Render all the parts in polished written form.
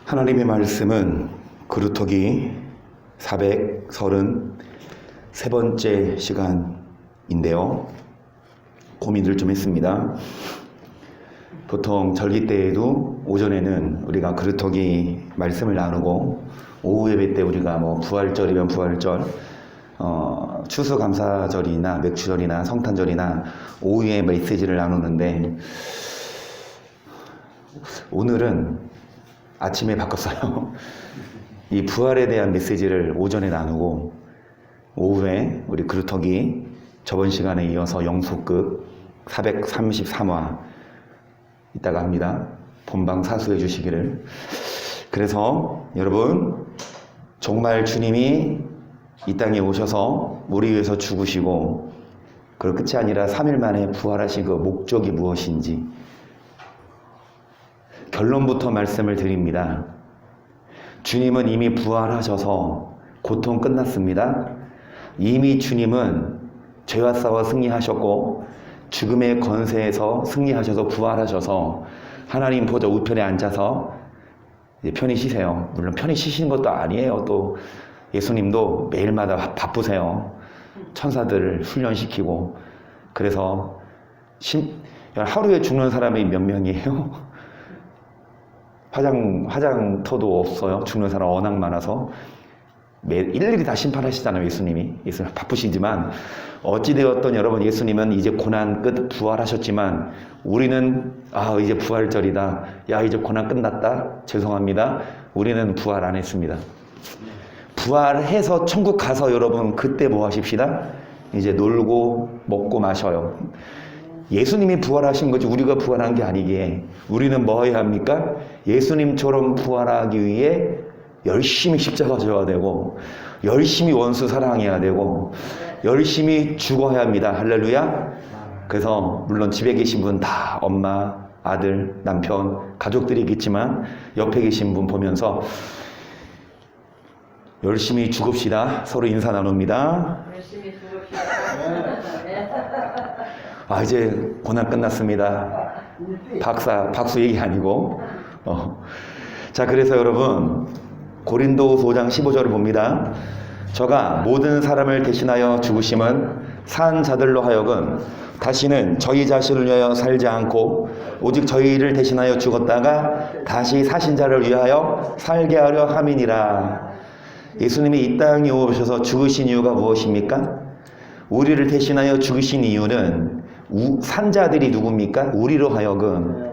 하나님의 말씀은 그루터기 433번째 시간인데요. 고민을 좀 했습니다. 보통 절기 때에도 오전에는 우리가 그루터기 말씀을 나누고 오후 예배 때 우리가 부활절이면 부활절, 추수감사절이나 맥주절이나 성탄절이나 오후에 메시지를 나누는데 오늘은 아침에 바꿨어요. 이 부활에 대한 메시지를 오전에 나누고 오후에 우리 그루터기 저번 시간에 이어서 영속극 433화 이따가 합니다. 본방 사수해 주시기를. 그래서 여러분, 정말 주님이 이 땅에 오셔서 우리 위해서 죽으시고 그 끝이 아니라 3일 만에 부활하신 그 목적이 무엇인지 결론부터 말씀을 드립니다. 주님은 이미 부활하셔서 고통 끝났습니다. 이미 주님은 죄와 싸워 승리하셨고 죽음의 권세에서 승리하셔서 부활하셔서 하나님 보좌 우편에 앉아서 이제 편히 쉬세요. 물론 편히 쉬시는 것도 아니에요. 또 예수님도 매일마다 바쁘세요. 천사들을 훈련시키고. 그래서 하루에 죽는 사람이 몇 명이에요? 화장터도 없어요. 죽는 사람 워낙 많아서. 일일이 다 심판하시잖아요. 예수님이 바쁘시지만 어찌되었던 여러분, 예수님은 이제 고난 끝 부활하셨지만 우리는 이제 부활절이다, 이제 고난 끝났다, 죄송합니다, 우리는 부활 안 했습니다. 부활해서 천국 가서 여러분 그때 뭐 하십시다? 이제 놀고 먹고 마셔요. 예수님이 부활하신 거지 우리가 부활한 게 아니기에 우리는 뭐 해야 합니까? 예수님처럼 부활하기 위해 열심히 십자가 져야 되고 열심히 원수 사랑해야 되고 열심히 죽어야 합니다. 할렐루야. 그래서 물론 집에 계신 분 다 엄마, 아들, 남편, 가족들이겠지만 옆에 계신 분 보면서 열심히 죽읍시다. 서로 인사 나눕니다. 열심히 죽읍시다. 이제 고난 끝났습니다. 박수 얘기 아니고. 자, 그래서 여러분, 고린도후서 5장 15절을 봅니다. 저가 모든 사람을 대신하여 죽으심은 산 자들로 하여금 다시는 저희 자신을 위하여 살지 않고 오직 저희를 대신하여 죽었다가 다시 사신 자를 위하여 살게 하려 함이니라. 예수님이 이 땅에 오셔서 죽으신 이유가 무엇입니까? 우리를 대신하여 죽으신 이유는 산자들이 누굽니까? 우리로 하여금.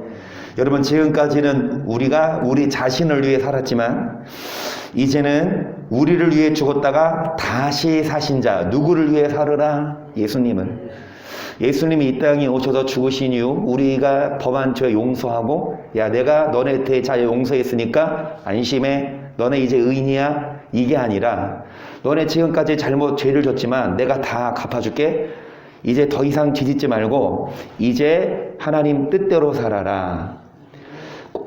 여러분, 지금까지는 우리가 우리 자신을 위해 살았지만 이제는 우리를 위해 죽었다가 다시 사신 자, 누구를 위해 살으라? 예수님을. 예수님이 이 땅에 오셔서 죽으신 이유, 우리가 범한 죄 용서하고 내가 너네 대자에 용서했으니까 안심해, 너네 이제 의인이야, 이게 아니라 너네 지금까지 잘못 죄를 졌지만 내가 다 갚아줄게. 이제 더 이상 뒤집지 말고 이제 하나님 뜻대로 살아라.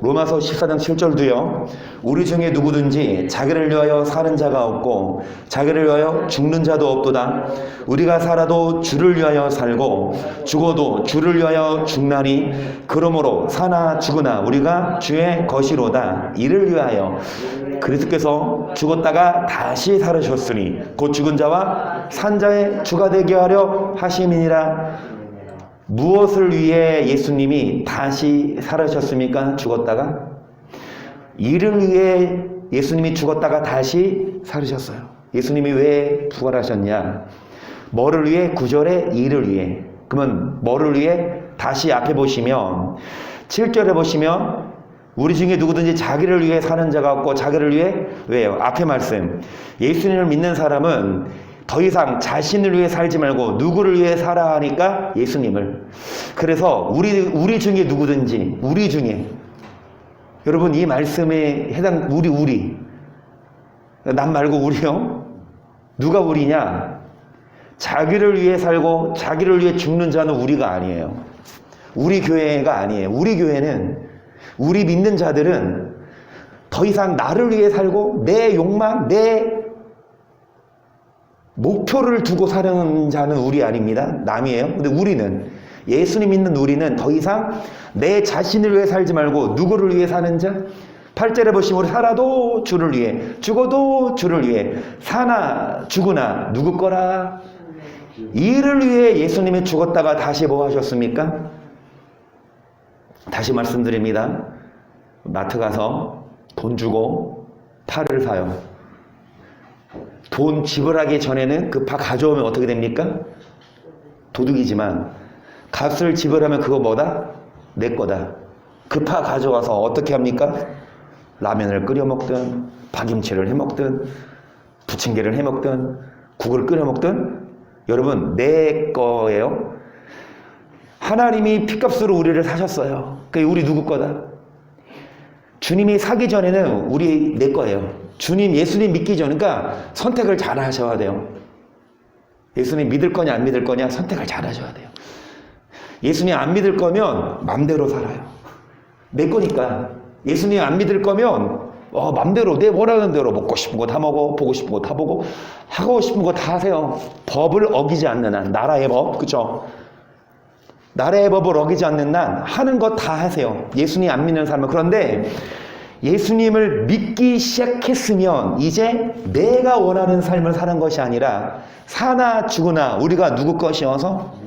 로마서 14장 7절도요. 우리 중에 누구든지 자기를 위하여 사는 자가 없고 자기를 위하여 죽는 자도 없도다. 우리가 살아도 주를 위하여 살고 죽어도 주를 위하여 죽나니 그러므로 사나 죽으나 우리가 주의 것이로다. 이를 위하여 그리스도께서 죽었다가 다시 살으셨으니 곧 죽은 자와 산 자의 주가 되게 하려 하심이니라. 무엇을 위해 예수님이 다시 살으셨습니까? 죽었다가? 이를 위해 예수님이 죽었다가 다시 살으셨어요. 예수님이 왜 부활하셨냐? 뭐를 위해? 9절에 이를 위해. 그러면 뭐를 위해? 다시 앞에 보시면 7절에 보시면 우리 중에 누구든지 자기를 위해 사는 자가 없고 자기를 위해 왜요? 앞에 말씀. 예수님을 믿는 사람은 더 이상 자신을 위해 살지 말고 누구를 위해 살아 하니까 예수님을. 그래서 우리 중에 누구든지, 우리 중에, 여러분 이 말씀에 해당 우리 남 말고 우리요? 누가 우리냐? 자기를 위해 살고 자기를 위해 죽는 자는 우리가 아니에요. 우리 교회가 아니에요. 우리 교회는, 우리 믿는 자들은 더 이상 나를 위해 살고 내 욕망, 내 목표를 두고 사는 자는 우리 아닙니다. 남이에요. 근데 우리는, 예수님 믿는 우리는 더 이상 내 자신을 위해 살지 말고 누구를 위해 사는 자? 8절에 보시면 우리 살아도 주를 위해, 죽어도 주를 위해, 사나 죽으나 누구 거라? 이를 위해 예수님이 죽었다가 다시 뭐 하셨습니까? 다시 말씀드립니다. 마트 가서 돈 주고 파를 사요. 돈 지불하기 전에는 그 파 가져오면 어떻게 됩니까? 도둑이지만 값을 지불하면 그거 뭐다? 내 거다. 그 파 가져와서 어떻게 합니까? 라면을 끓여 먹든 파김치를 해 먹든 부침개를 해 먹든 국을 끓여 먹든 여러분 내 거예요. 하나님이 피값으로 우리를 사셨어요. 그게 우리 누구 거다? 주님이 사기 전에는 우리 내 거예요. 주님 예수님 믿기 전, 그러니까 선택을 잘 하셔야 돼요. 예수님 믿을 거냐 안 믿을 거냐 선택을 잘 하셔야 돼요. 예수님 안 믿을 거면 맘대로 살아요. 내 거니까. 예수님 안 믿을 거면 맘대로 내 원하는 대로 먹고 싶은 거 다 먹어, 보고 싶은 거 다 보고, 하고 싶은 거 다 하세요. 법을 어기지 않는 한, 나라의 법, 그죠? 나라의 법을 어기지 않는 한 하는 거 다 하세요. 예수님 안 믿는 사람은. 그런데 예수님을 믿기 시작했으면 이제 내가 원하는 삶을 사는 것이 아니라 사나 죽으나 우리가 누구 것이어서,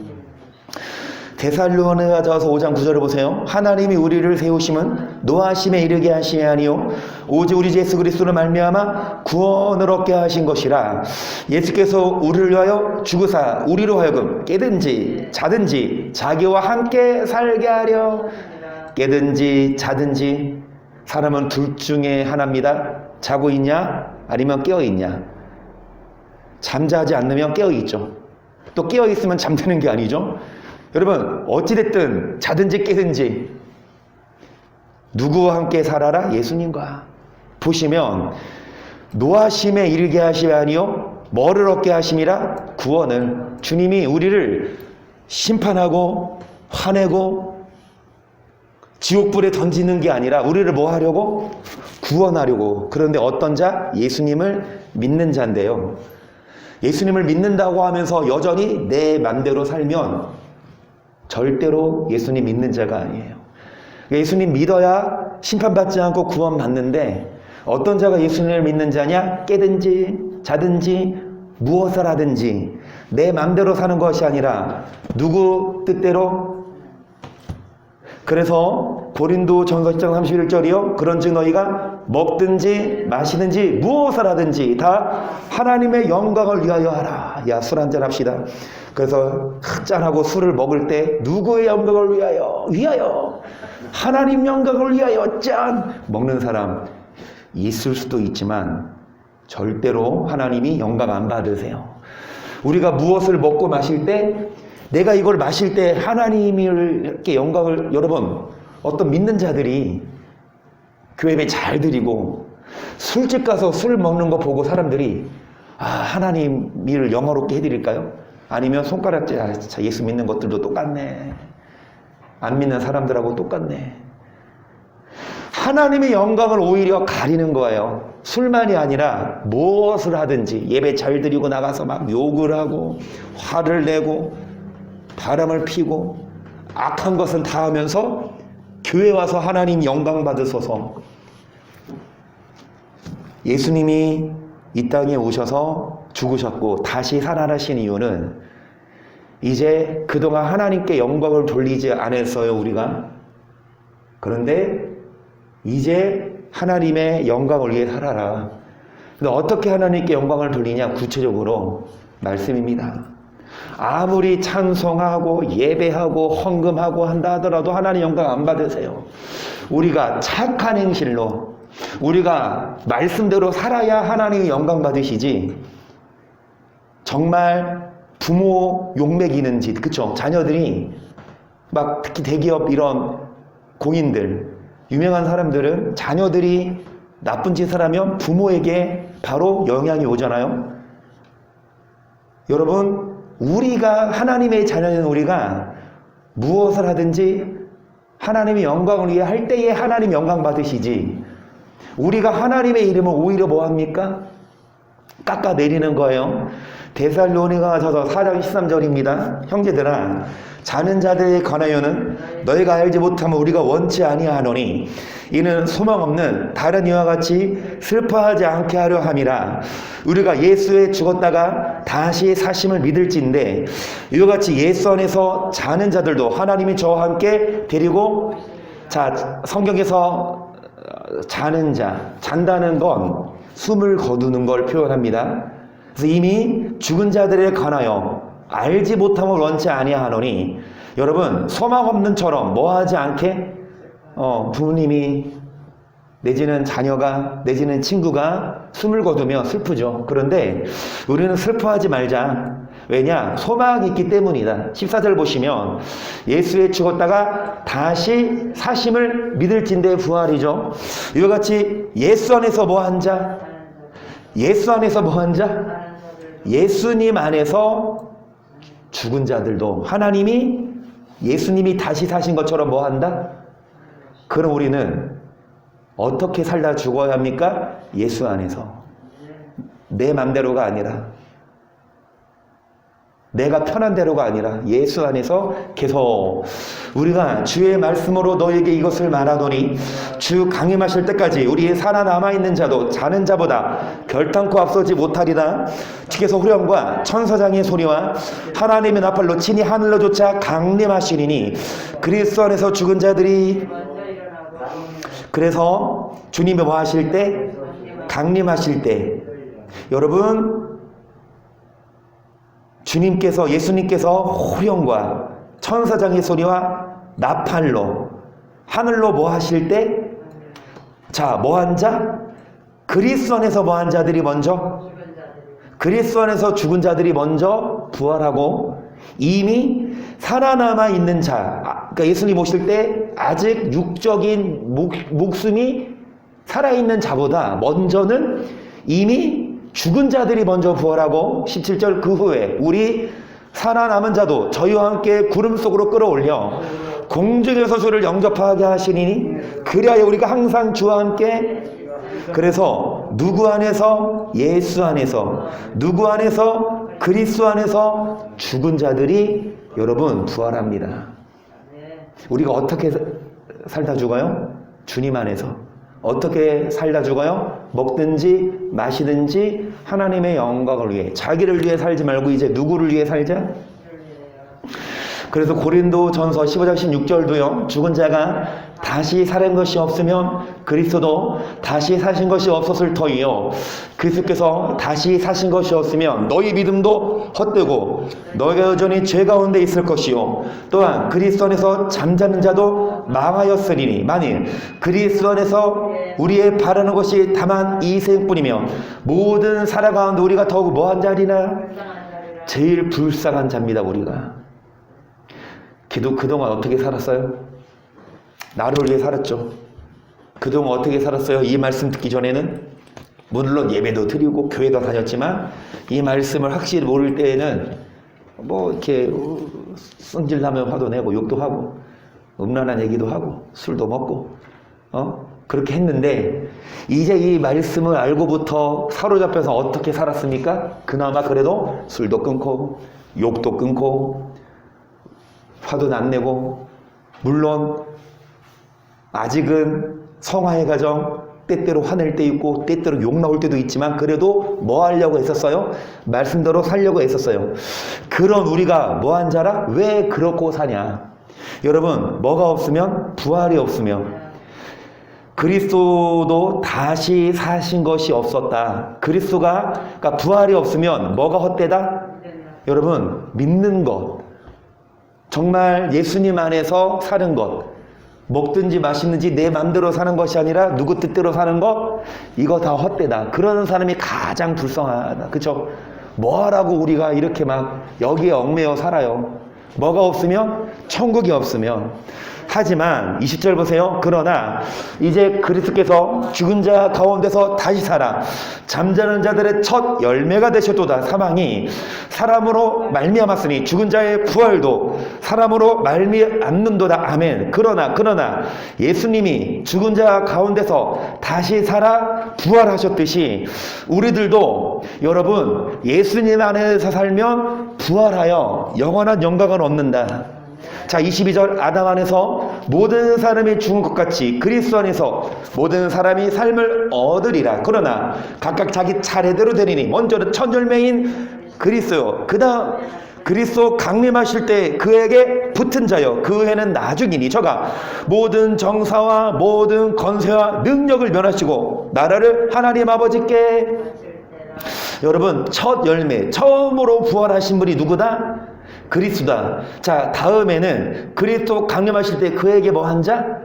데살로니가전서 5장 9절을 보세요. 하나님이 우리를 세우심은 노하심에 이르게 하심이 아니요 오직 우리 예수 그리스도를 말미암아 구원을 얻게 하신 것이라. 예수께서 우리를 위하여 죽으사 우리로 하여금 깨든지 자든지 자기와 함께 살게 하려. 깨든지 자든지 사람은 둘 중에 하나입니다. 자고 있냐 아니면 깨어 있냐. 잠자지 않으면 깨어 있죠. 또 깨어 있으면 잠드는 게 아니죠. 여러분 어찌됐든 자든지 깨든지 누구와 함께 살아라? 예수님과. 보시면 노하심에 이르게 하심이 아니요 뭐를 얻게 하심이라? 구원을. 주님이 우리를 심판하고 화내고 지옥불에 던지는 게 아니라 우리를 뭐 하려고? 구원하려고. 그런데 어떤 자? 예수님을 믿는 자인데요. 예수님을 믿는다고 하면서 여전히 내 맘대로 살면 절대로 예수님 믿는 자가 아니에요. 예수님 믿어야 심판받지 않고 구원받는데, 어떤 자가 예수님을 믿는 자냐? 깨든지 자든지 무엇을 하든지 내 맘대로 사는 것이 아니라 누구 뜻대로. 그래서 고린도전서 10장 31절이요 그런즉 너희가 먹든지 마시든지 무엇을 하든지 다 하나님의 영광을 위하여 하라. 야, 술 한잔 합시다. 그래서 짠하고 술을 먹을 때 누구의 영광을 위하여 하나님 영광을 위하여 짠 먹는 사람 있을 수도 있지만 절대로 하나님이 영광 안 받으세요. 우리가 무엇을 먹고 마실 때, 내가 이걸 마실 때 하나님께 영광을, 여러분 어떤 믿는 자들이 교회 예배 잘 드리고 술집 가서 술 먹는 거 보고 사람들이 하나님을 영화롭게 해드릴까요? 아니면 손가락질, 진짜 예수 믿는 것들도 똑같네, 안 믿는 사람들하고 똑같네. 하나님의 영광을 오히려 가리는 거예요. 술만이 아니라 무엇을 하든지 예배 잘 드리고 나가서 막 욕을 하고 화를 내고 바람을 피고 악한 것은 다 하면서 교회 와서 하나님 영광 받으소서. 예수님이 이 땅에 오셔서 죽으셨고 다시 살아나신 이유는 이제 그동안 하나님께 영광을 돌리지 않았어요, 우리가. 그런데 이제 하나님의 영광을 위해 살아라. 근데 어떻게 하나님께 영광을 돌리냐? 구체적으로 말씀입니다. 아무리 찬송하고 예배하고 헌금하고 한다 하더라도 하나님 영광 안 받으세요. 우리가 착한 행실로 우리가 말씀대로 살아야 하나님의 영광 받으시지. 정말 부모 욕먹이는 짓, 그쵸? 자녀들이 막 특히 대기업 이런 공인들, 유명한 사람들은 자녀들이 나쁜 짓을 하면 부모에게 바로 영향이 오잖아요. 여러분, 우리가 하나님의 자녀인 우리가 무엇을 하든지 하나님의 영광을 위해 할 때에 하나님 영광 받으시지, 우리가 하나님의 이름을 오히려 뭐합니까? 깎아내리는 거예요. 데살로니가전서 4장 13절입니다. 형제들아, 자는 자들에 관하여는 너희가 알지 못하면 우리가 원치 아니하노니 이는 소망 없는 다른 이와 같이 슬퍼하지 않게 하려 함이라. 우리가 예수에 죽었다가 다시 사심을 믿을진데 이와 같이 예수 안에서 자는 자들도 하나님이 저와 함께 데리고, 자, 성경에서 자는 자, 잔다는 건 숨을 거두는 걸 표현합니다. 그래서 이미 죽은 자들에 관하여 알지 못함을 원치 아니하노니, 여러분 소망 없는처럼 뭐하지 않게 부모님이 내지는 자녀가 내지는 친구가 숨을 거두며 슬프죠. 그런데 우리는 슬퍼하지 말자. 왜냐? 소망이 있기 때문이다. 14절 보시면 예수에 죽었다가 다시 사심을 믿을진대 부활이죠. 이와 같이 예수 안에서 뭐한 자? 예수 안에서 뭐한 자? 예수님 안에서 죽은 자들도 하나님이 예수님이 다시 사신 것처럼 뭐한다? 그럼 우리는 어떻게 살다 죽어야 합니까? 예수 안에서. 내 맘대로가 아니라, 내가 편한 대로가 아니라 예수 안에서 계속 우리가 주의 말씀으로 너에게 이것을 말하노니 주 강림하실 때까지 우리의 살아남아있는 자도 자는 자보다 결탄코 앞서지 못하리라. 주께서 후령과 천사장의 소리와 하나님의 나팔로 친히 하늘로 쫓아 강림하시리니 그리스도 안에서 죽은 자들이, 그래서 주님이 뭐 하실 때? 강림하실 때, 여러분 주님께서, 예수님께서 호령과 천사장의 소리와 나팔로 하늘로 뭐 하실 때? 자, 뭐 한 자? 그리스도 안에서 뭐 한 자들이 먼저? 그리스도 안에서 죽은 자들이 먼저 부활하고, 이미 살아남아 있는 자, 그러니까 예수님 오실 때 아직 육적인 목숨이 살아있는 자보다 먼저는 이미 죽은 자들이 먼저 부활하고, 17절 그 후에 우리 살아남은 자도 저희와 함께 구름 속으로 끌어올려 공중에서 주를 영접하게 하시니 그리하여 우리가 항상 주와 함께. 그래서 누구 안에서? 예수 안에서. 누구 안에서? 그리스도 안에서 죽은 자들이 여러분 부활합니다. 우리가 어떻게 살다 죽어요? 주님 안에서. 어떻게 살다 죽어요? 먹든지 마시든지 하나님의 영광을 위해, 자기를 위해 살지 말고 이제 누구를 위해 살자? 그래서 고린도전서 15장 16절도요. 죽은 자가 다시 살은 것이 없으면 그리스도도 다시 사신 것이 없었을 터이요. 그리스도께서 다시 사신 것이 없으면 너희 믿음도 헛되고 너희가 여전히 죄 가운데 있을 것이요. 또한 그리스도 안에서 잠자는 자도 망하였으리니 만일 그리스도 안에서 우리의 바라는 것이 다만 이 생뿐이며 모든 살아 가운데 우리가 더욱 뭐한 자리나? 제일 불쌍한 자입니다. 우리가 그동안 어떻게 살았어요? 나를 위해 살았죠. 그동안 어떻게 살았어요? 이 말씀 듣기 전에는 물론 예배도 드리고 교회도 다녔지만 이 말씀을 확실히 모를 때에는 뭐 이렇게 승질나면 화도 내고 욕도 하고 음란한 얘기도 하고 술도 먹고 그렇게 했는데, 이제 이 말씀을 알고부터 사로잡혀서 어떻게 살았습니까? 그나마 그래도 술도 끊고 욕도 끊고 화도 안 내고, 물론 아직은 성화의 과정 때때로 화낼 때 있고 때때로 욕 나올 때도 있지만 그래도 뭐 하려고 했었어요? 말씀대로 살려고 했었어요. 그런 우리가 뭐한 자라? 왜 그렇고 사냐? 여러분, 뭐가 없으면? 부활이 없으면 그리스도도 다시 사신 것이 없었다. 그러니까 부활이 없으면 뭐가 헛되다? 여러분, 믿는 것, 정말 예수님 안에서 사는 것, 먹든지 마시든지 내 맘대로 사는 것이 아니라 누구 뜻대로 사는 것, 이거 다 헛되다. 그러는 사람이 가장 불쌍하다. 그쵸? 뭐하라고 우리가 이렇게 막 여기에 얽매여 살아요. 뭐가 없으면? 천국이 없으면. 하지만 20절 보세요. 그러나 이제 그리스도께서 죽은 자 가운데서 다시 살아 잠자는 자들의 첫 열매가 되셨도다. 사망이 사람으로 말미암았으니 죽은 자의 부활도 사람으로 말미암는도다. 아멘. 그러나 예수님이 죽은 자 가운데서 다시 살아 부활하셨듯이 우리들도 여러분 예수님 안에서 살면 부활하여 영원한 영광을 얻는다. 자, 22절 아담 안에서 모든 사람이 죽은 것 같이 그리스도 안에서 모든 사람이 삶을 얻으리라. 그러나 각각 자기 차례대로 되리니 먼저는 첫 열매인 그리스도요. 그 다음 그리스도 강림하실 때 그에게 붙은 자여 그 해는 나중이니 저가 모든 정사와 모든 권세와 능력을 면하시고 나라를 하나님 아버지께. 여러분, 첫 열매 처음으로 부활하신 분이 누구다? 그리스도다. 자, 다음에는 그리스도 강림하실 때 그에게 뭐 한 자?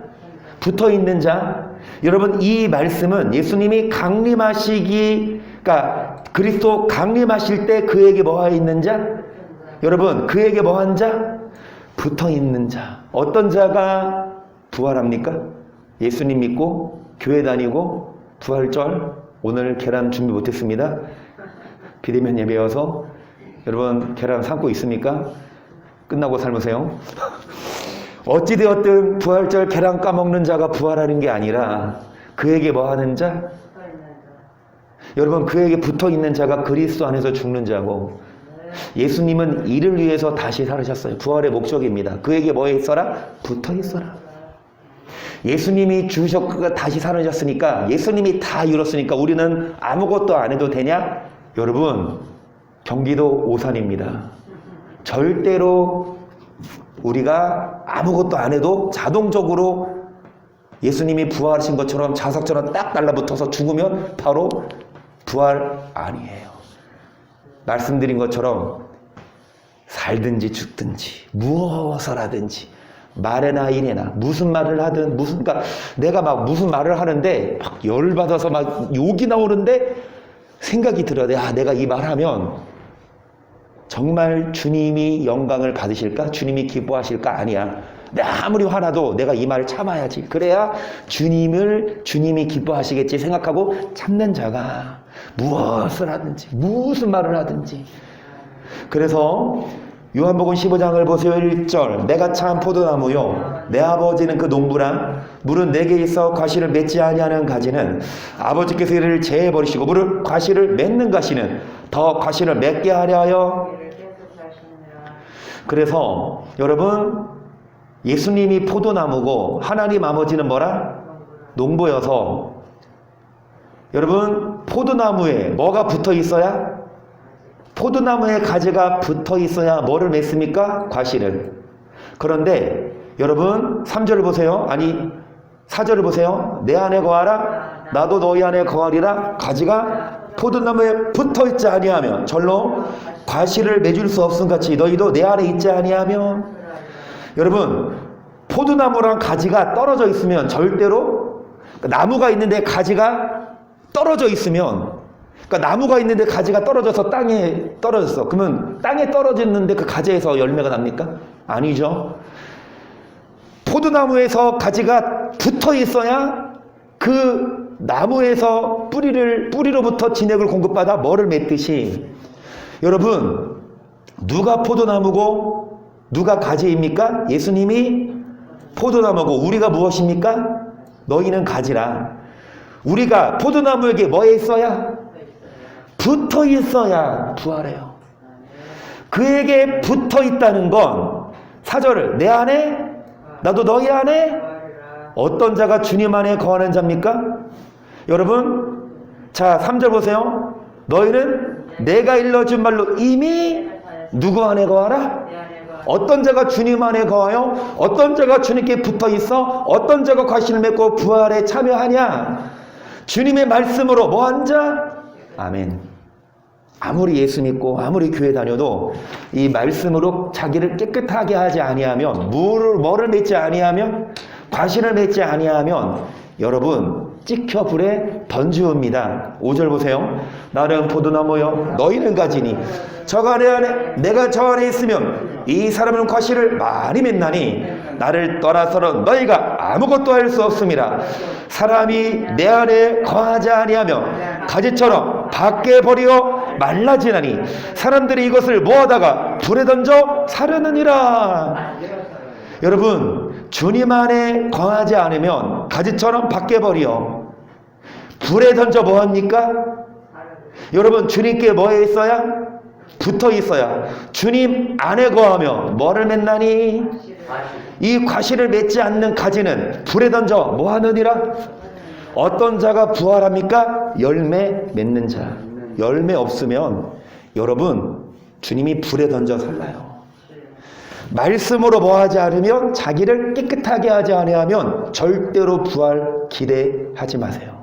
붙어있는 자. 여러분, 이 말씀은 예수님이 강림하시기, 그러니까 그리스도 강림하실 때 그에게 뭐 있는 자? 여러분, 그에게 뭐 한 자? 붙어있는 자. 어떤 자가 부활합니까? 예수님 믿고 교회 다니고 부활절 오늘 계란 준비 못했습니다. 비대면 예배여서. 여러분, 계란 삶고 있습니까? 끝나고 삶으세요. 어찌되었든 부활절 계란 까먹는 자가 부활하는 게 아니라 그에게 뭐 하는 자? 여러분, 그에게 붙어있는 자가 그리스도 안에서 죽는 자고, 예수님은 이를 위해서 다시 살으셨어요. 부활의 목적입니다. 그에게 뭐에 있어라? 붙어 있어라. 예수님이 죽으셨고 다시 살으셨으니까, 예수님이 다 이뤘으니까 우리는 아무것도 안 해도 되냐? 여러분, 경기도 오산입니다. 절대로 우리가 아무것도 안 해도 자동적으로 예수님이 부활하신 것처럼 자석처럼 딱 달라붙어서 죽으면 바로 부활 아니에요. 말씀드린 것처럼 살든지 죽든지 무엇을 하든지 말에나 일에나 무슨 말을 하든 그러니까 내가 막 무슨 말을 하는데 막 열받아서 막 욕이 나오는데 생각이 들어야 돼. 아, 내가 이 말하면 정말 주님이 영광을 받으실까? 주님이 기뻐하실까? 아니야. 내가 아무리 화나도 내가 이 말을 참아야지. 그래야 주님이 기뻐하시겠지 생각하고 참는 자가 무엇을 하든지 무슨 말을 하든지. 그래서 요한복음 15장을 보세요. 1절 내가 참 포도나무요 내 아버지는 그 농부라. 물은 내게 있어 과실을 맺지 아니하는 가지는 아버지께서 이를 제해버리시고 물을 과실을 맺는 가시는 더 과실을 맺게 하려 하여. 그래서 여러분, 예수님이 포도나무고 하나님 아버지는 뭐라? 농부여서, 여러분, 포도나무에 뭐가 붙어 있어야? 포도나무에 가지가 붙어 있어야 뭐를 맺습니까? 과실을. 그런데 여러분 3절을 보세요. 아니 4절을 보세요. 내 안에 거하라 나도 너희 안에 거하리라. 가지가 포도나무에 붙어 있지 아니하면 절로 과실을 맺을 수 없음 같이 너희도 내 안에 있지 아니하면. 여러분, 포도나무랑 가지가 떨어져 있으면 절대로, 나무가 있는데 가지가 떨어져 있으면, 그러니까 나무가 있는데 가지가 떨어져서 땅에 떨어졌어. 그러면 땅에 떨어졌는데 그 가지에서 열매가 납니까? 아니죠. 포도나무에서 가지가 붙어 있어야 그 나무에서 뿌리로부터 진액을 공급받아 뭐를 맺듯이, 여러분, 누가 포도나무고 누가 가지입니까? 예수님이 포도나무고 우리가 무엇입니까? 너희는 가지라. 우리가 포도나무에게 뭐에 있어야? 붙어 있어야 부활해요. 그에게 붙어 있다는 건 4절을 내 안에 나도 너희 안에. 어떤 자가 주님 안에 거하는 자입니까? 여러분, 자 3절 보세요. 너희는 내가 일러준 말로 이미 누구 안에 거하라? 어떤 자가 주님 안에 거하여? 어떤 자가 주님께 붙어 있어? 어떤 자가 과실을 맺고 부활에 참여하냐? 주님의 말씀으로 뭐한 자? 아멘. 아무리 예수 믿고 아무리 교회 다녀도 이 말씀으로 자기를 깨끗하게 하지 아니하면, 뭐를 맺지 아니하면, 과실을 맺지 아니하면 여러분 찍혀 불에 던지옵니다. 5절 보세요. 나는 포도나무여 너희는 가지니 저가 내 안에 내가 저 안에 있으면 이 사람은 과실을 많이 맺나니 나를 떠나서는 너희가 아무것도 할 수 없음이라. 사람이 내 안에 거하지 아니하면 가지처럼 밖에 버리어 말라지나니 사람들이 이것을 모아다가 불에 던져 사려느니라. 여러분, 주님 안에 거하지 않으면 가지처럼 밖에 버려 불에 던져 뭐합니까? 여러분, 주님께 뭐에 있어야? 붙어 있어야. 주님 안에 거하며 뭐를 맺나니? 이 과실을 맺지 않는 가지는 불에 던져 뭐 하느니라? 어떤 자가 부활합니까? 열매 맺는 자. 열매 없으면 여러분 주님이 불에 던져 살라요. 말씀으로 뭐 하지 않으면, 자기를 깨끗하게 하지 아니하면 절대로 부활 기대하지 마세요.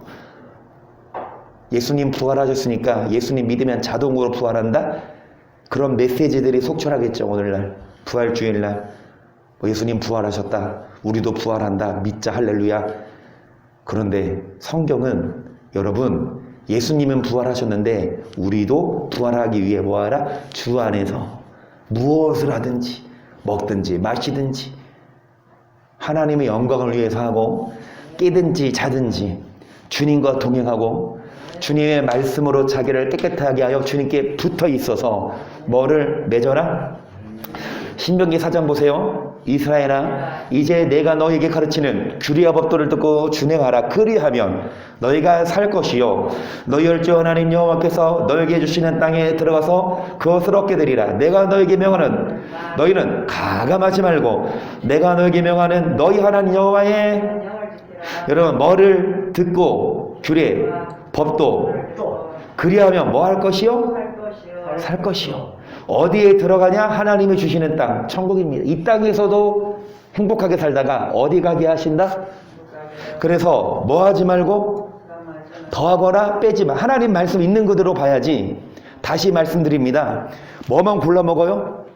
예수님 부활하셨으니까 예수님 믿으면 자동으로 부활한다? 그런 메시지들이 속출하겠죠. 오늘날 부활주일날 예수님 부활하셨다, 우리도 부활한다, 믿자, 할렐루야. 그런데 성경은 여러분, 예수님은 부활하셨는데 우리도 부활하기 위해 뭐하라? 주 안에서 무엇을 하든지 먹든지 마시든지 하나님의 영광을 위해서 하고, 깨든지 자든지 주님과 동행하고 주님의 말씀으로 자기를 깨끗하게 하여 주님께 붙어 있어서 뭐를 맺어라? 신명기 4장 보세요. 이스라엘아, 이제 내가 너에게 가르치는 규례와 법도를 듣고 준행하라. 그리하면 너희가 살 것이요, 너희를 주 하나님 여호와께서 너에게 주시는 땅에 들어가서 그것을 얻게 되리라. 내가 너에게 명하는, 너희는 가감하지 말고 내가 너에게 명하는 너희 하나님 여호와의, 여러분 뭐를 듣고 규례 법도, 그리하면 뭐 할 것이요? 살 것이요. 어디에 들어가냐? 하나님이 주시는 땅, 천국입니다. 이 땅에서도 행복하게 살다가 어디 가게 하신다? 그래서 뭐 하지 말고 더하거나 빼지 마. 하나님 말씀 있는 그대로 봐야지. 다시 말씀드립니다. 뭐만 골라 먹어요?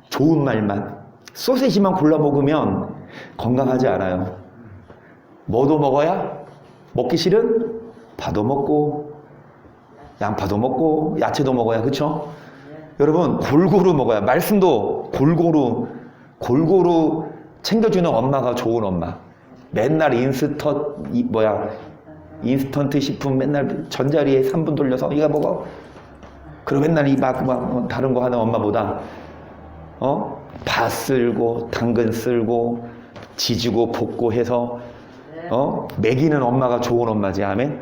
좋은 말만. 소세지만 골라 먹으면 건강하지 않아요. 뭐도 먹어야? 먹기 싫은 파도 먹고 양파도 먹고 야채도 먹어야, 그쵸? 여러분 골고루 먹어야, 말씀도 골고루 챙겨주는 엄마가 좋은 엄마. 맨날 인스턴트 식품 맨날 전자리에 3분 돌려서 이거 먹어. 그럼 맨날 막 다른 거 하는 엄마보다 파 쓸고 당근 쓸고 지지고 볶고 해서 먹이는 엄마가 좋은 엄마지. 아멘.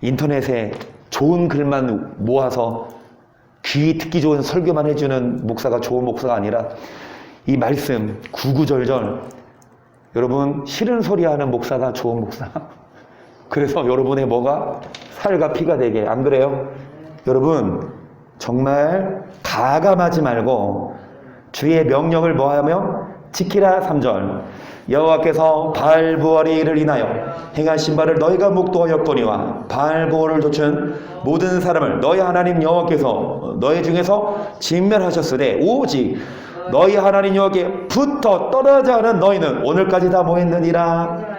인터넷에 좋은 글만 모아서 귀 듣기 좋은 설교만 해주는 목사가 좋은 목사가 아니라, 이 말씀 구구절절 여러분 싫은 소리 하는 목사가 좋은 목사. 그래서 여러분의 뭐가 살과 피가 되게, 안 그래요? 여러분 정말 가감하지 말고 주의 명령을 뭐하며 지키라. 3절 여호와께서 바알부월을 인하여 행하신 바를 너희가 목도하였거니와 바알부월을 좇은 모든 사람을 너희 하나님 여호와께서 너희 중에서 진멸하셨으되 오직 너희 하나님 여호와께 붙어 떨어져 하는 너희는 오늘까지 다 뭐했느니라?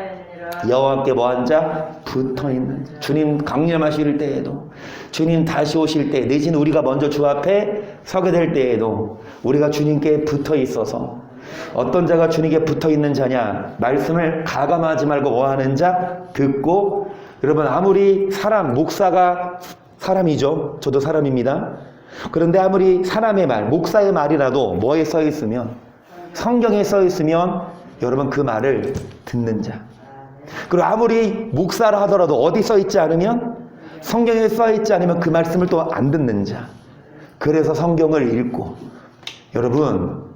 여호와께 뭐한 자? 붙어있는 자. 주님 강림하실 때에도, 주님 다시 오실 때, 내지는 우리가 먼저 주 앞에 서게 될 때에도 우리가 주님께 붙어 있어서, 어떤 자가 주님께 붙어있는 자냐? 말씀을 가감하지 말고 뭐하는 자? 듣고. 여러분 아무리 목사가 사람이죠. 저도 사람입니다. 그런데 아무리 사람의 말, 목사의 말이라도 뭐에 써있으면, 성경에 써있으면 여러분 그 말을 듣는 자. 그리고 아무리 목사라 하더라도 어디 써있지 않으면, 성경에 써있지 않으면 그 말씀을 또 안 듣는 자. 그래서 성경을 읽고, 여러분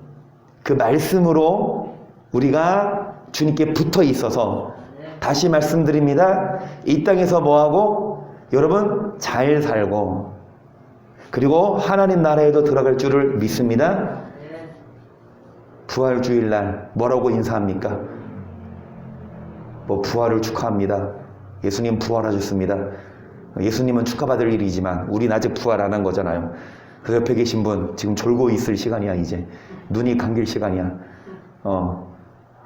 그 말씀으로 우리가 주님께 붙어 있어서, 다시 말씀드립니다. 이 땅에서 뭐하고? 여러분 잘 살고, 그리고 하나님 나라에도 들어갈 줄을 믿습니다. 부활주일날 뭐라고 인사합니까? 부활을 축하합니다. 예수님 부활하셨습니다. 예수님은 축하받을 일이지만 우리는 아직 부활 안 한 거잖아요. 그 옆에 계신 분 지금 졸고 있을 시간이야. 이제 눈이 감길 시간이야.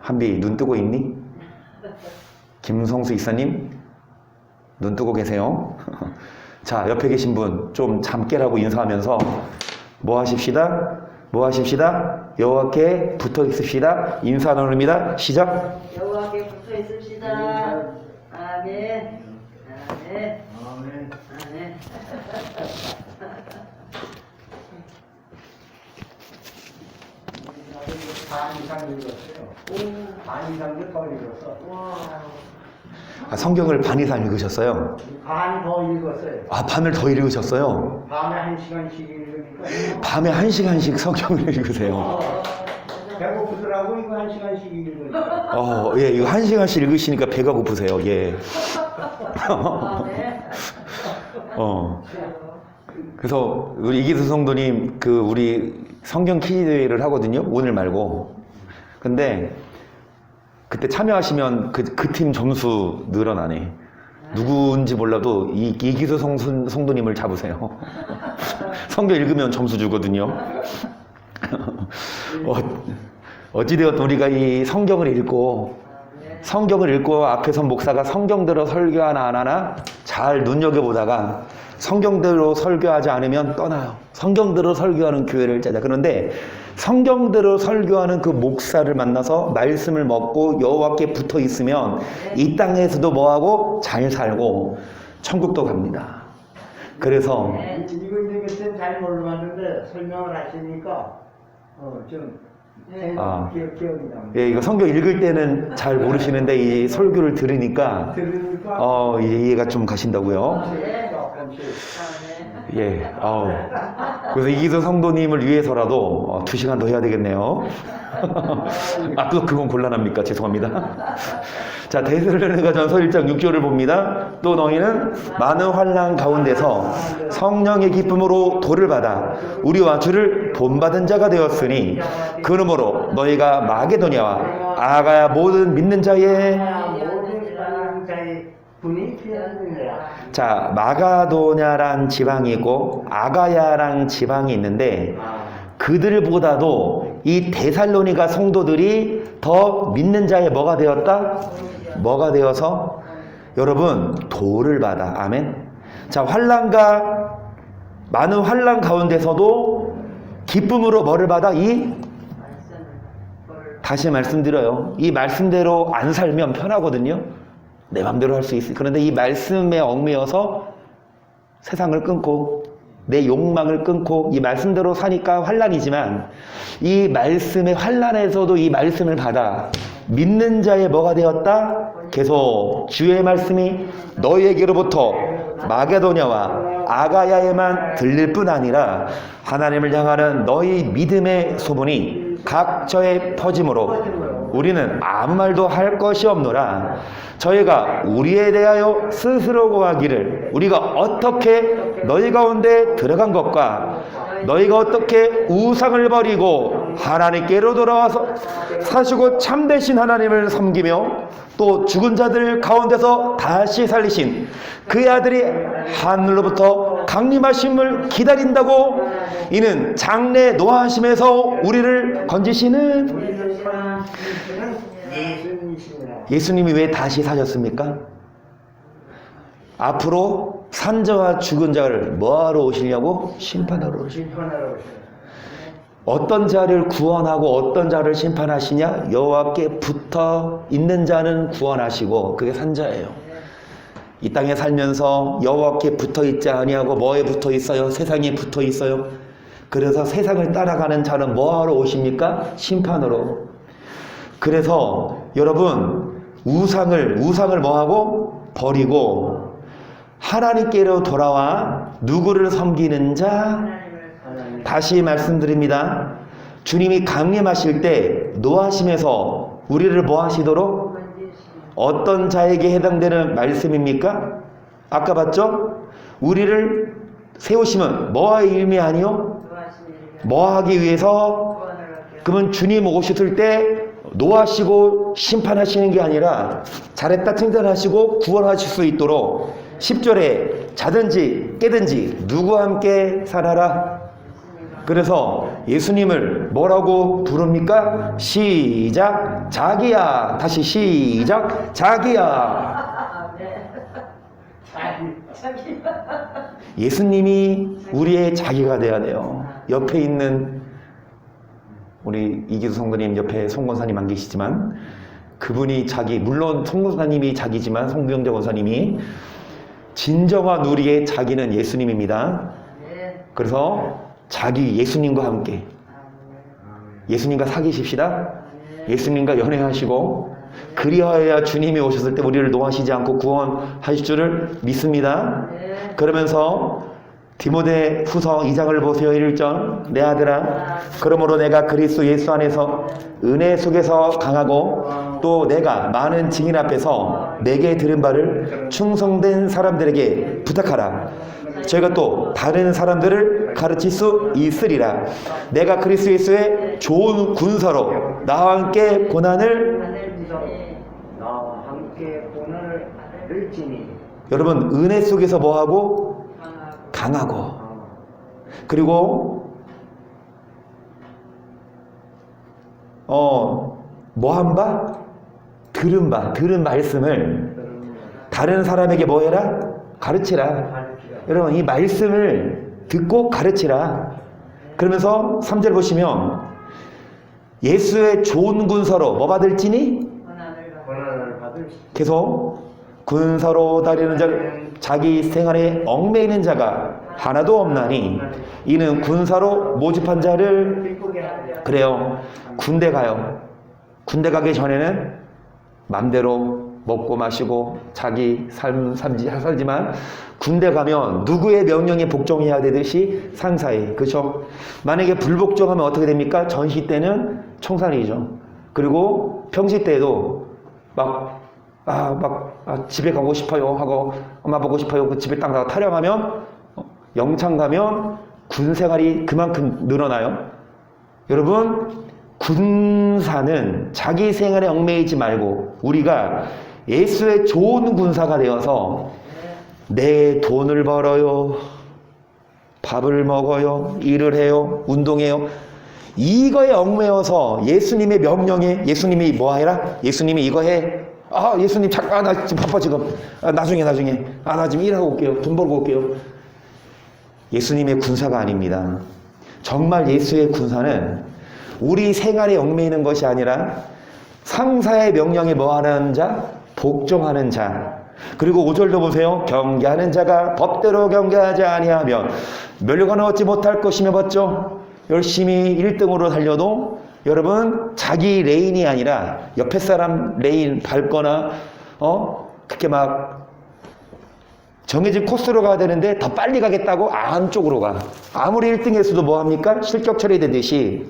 한비 눈 뜨고 있니? 김성수 이사님 눈 뜨고 계세요. 자, 옆에 계신 분 좀 잠 깨라고 인사하면서 뭐 하십시다? 여호와께 붙어 있읍시다. 인사 나눕니다. 시작. 여호와께 붙어 있읍시다. 아멘. 아멘. 아멘. 아멘. 반 이상 읽었어요. 반 이상도 더 읽었어. 성경을 반 이상 읽으셨어요? 반 더 읽었어요. 반을 더 읽으셨어요? 밤에 1시간씩 읽으니까. 밤에 1시간씩 성경을 읽으세요. 배고프더라고 이거 1시간씩 읽으니까. 예, 이거 1시간씩 읽으시니까 배가 고프세요. 예. 아멘. 그래서 우리 이기수 성도님 우리 성경 퀴즈 대회를 하거든요. 오늘 말고. 근데 그때 참여하시면 그 팀 점수 늘어나네. 누구인지 몰라도 이기수 성도님을 잡으세요. 성경 읽으면 점수 주거든요. 어찌되었든 우리가 이 성경을 읽고 앞에서 목사가 성경대로 설교하나 안 하나 잘 눈여겨보다가 성경대로 설교하지 않으면 떠나요. 성경대로 설교하는 교회를 찾아. 그런데 성경대로 설교하는 그 목사를 만나서 말씀을 먹고 여호와께 붙어 있으면 이 땅에서도 뭐하고 잘 살고 천국도 갑니다. 그래서 이거 이제 그때 잘 몰랐는데 설명을 하시니까 좀 기억이 납니다. 예, 이거 성경 읽을 때는 잘 모르시는데 이 설교를 들으니까 이제 이해가 좀 가신다고요. 예, 그래서 이기수 성도님을 위해서라도 2시간 더 해야 되겠네요. 또 그건 곤란합니까? 죄송합니다. 자, 데살로니가전서 1장 6절을 봅니다. 또 너희는 많은 환난 가운데서 성령의 기쁨으로 도를 받아 우리와 주를 본받은 자가 되었으니 그러므로 너희가 마게도냐와 아가야 모든 믿는 자의 분이 필요합니다. 자, 마가도냐란 지방이고 아가야란 지방이 있는데 그들보다도 이 데살로니가 성도들이 더 믿는 자의 뭐가 되었다? 뭐가 되어서 여러분 도를 받아. 아멘. 자, 많은 환난 가운데서도 기쁨으로 뭐를 받아? 다시 말씀드려요. 이 말씀대로 안 살면 편하거든요. 내 맘대로 할 수 있어요. 그런데 이 말씀에 얽매여서 세상을 끊고 내 욕망을 끊고 이 말씀대로 사니까 환난이지만 이 말씀의 환난에서도 이 말씀을 받아 믿는 자의 뭐가 되었다? 계속 주의 말씀이 너희에게로부터 마게도냐와 아가야에만 들릴 뿐 아니라 하나님을 향하는 너희 믿음의 소문이 각처에 퍼짐으로 우리는 아무 말도 할 것이 없노라. 저희가 우리에 대하여 스스로 고하기를 우리가 어떻게 너희 가운데 들어간 것과 너희가 어떻게 우상을 버리고 하나님께로 돌아와서 사시고 참되신 하나님을 섬기며 또 죽은 자들 가운데서 다시 살리신 그의 아들이 하늘로부터 강림하심을 기다린다고 이는 장래 노하심에서 우리를 건지시는 예수님이 왜 다시 사셨습니까? 앞으로 산자와 죽은 자를 뭐하러 오시냐고? 심판하러 오시냐고. 어떤 자를 구원하고 어떤 자를 심판하시냐? 여호와께 붙어 있는 자는 구원하시고 그게 산자예요. 이 땅에 살면서 여호와께 붙어 있지 아니하고 뭐에 붙어 있어요? 세상에 붙어 있어요. 그래서 세상을 따라가는 자는 뭐하러 오십니까? 심판으로. 그래서 여러분 우상을 뭐하고? 버리고 하나님께로 돌아와 누구를 섬기는 자? 다시 말씀드립니다. 주님이 강림하실 때 노하심에서 우리를 뭐 하시도록? 어떤 자에게 해당되는 말씀입니까? 아까 봤죠? 우리를 세우시면 뭐의 의미 아니요? 뭐 하기 위해서? 그러면 주님 오셨을 때 노하시고 심판하시는 게 아니라 잘했다 칭찬하시고 구원하실 수 있도록 10절에 자든지 깨든지 누구와 함께 살아라. 그래서 예수님을 뭐라고 부릅니까? 시작 자기야. 다시 시작 자기야. 예수님이 우리의 자기가 돼야 돼요. 옆에 있는 우리 이기수 성도님 옆에 송 권사님 안 계시지만 그분이 물론 송 권사님이 자기지만 송병재 권사님이 진정한 우리의 자기는 예수님입니다. 그래서 자기 예수님과 함께 예수님과 사귀십시다. 예수님과 연애하시고 그리하여야 주님이 오셨을 때 우리를 노하시지 않고 구원하실 줄을 믿습니다. 그러면서 디모데 후서 2장을 보세요. 1절. 내 아들아, 그러므로 내가 그리스도 예수 안에서 은혜 속에서 강하고 또 내가 많은 증인 앞에서 내게 들은 바를 충성된 사람들에게 부탁하라. 저희가 또 다른 사람들을 가르칠 수 있으리라. 내가 그리스도 예수의 좋은 군사로 나와 함께 고난을 나와 함께 고난을 늘지니. 여러분 은혜 속에서 뭐하고? 강하고. 그리고 뭐한 바? 들은 말씀을 다른 사람에게 뭐 해라? 가르치라. 여러분 이 말씀을 듣고 가르치라. 그러면서 3절 보시면 예수의 좋은 군사로 뭐 받을지니? 고난을 받을 계속 군사로 다니는 자, 자기 생활에 얽매이는 자가 하나도 없나니 이는 군사로 모집한 자를 기쁘게 하려. 그래요. 군대 가요. 군대 가기 전에는 맘대로 먹고 마시고 자기 살지만 군대 가면 누구의 명령에 복종해야 되듯이 상사에. 그렇죠? 만약에 불복종하면 어떻게 됩니까? 전시 때는 총살이죠. 그리고 평시 때에도 집에 가고 싶어요 하고 엄마 보고 싶어요 그 집에 딱 나가 타령하면 영창 가면 군 생활이 그만큼 늘어나요. 여러분 군사는 자기 생활에 얽매이지 말고 우리가 예수의 좋은 군사가 되어서 내 돈을 벌어요, 밥을 먹어요, 일을 해요, 운동해요, 이거에 얽매여서 예수님의 명령에 예수님이 뭐 해라? 예수님이 이거 해. 예수님 잠깐 나 지금 바빠 지금. 나중에 나 지금 일하고 올게요. 돈 벌고 올게요. 예수님의 군사가 아닙니다. 정말 예수의 군사는 우리 생활에 얽매이는 것이 아니라 상사의 명령에 뭐하는 자? 복종하는 자. 그리고 5절도 보세요. 경계하는 자가 법대로 경계하지 아니하면 멸류관을 얻지 못할 것이며 봤죠? 열심히 1등으로 달려도 여러분 자기 레인이 아니라 옆에 사람 레인 밟거나 그렇게 막 정해진 코스로 가야 되는데 더 빨리 가겠다고 안쪽으로 가. 아무리 1등에서도 뭐합니까? 실격 처리되듯이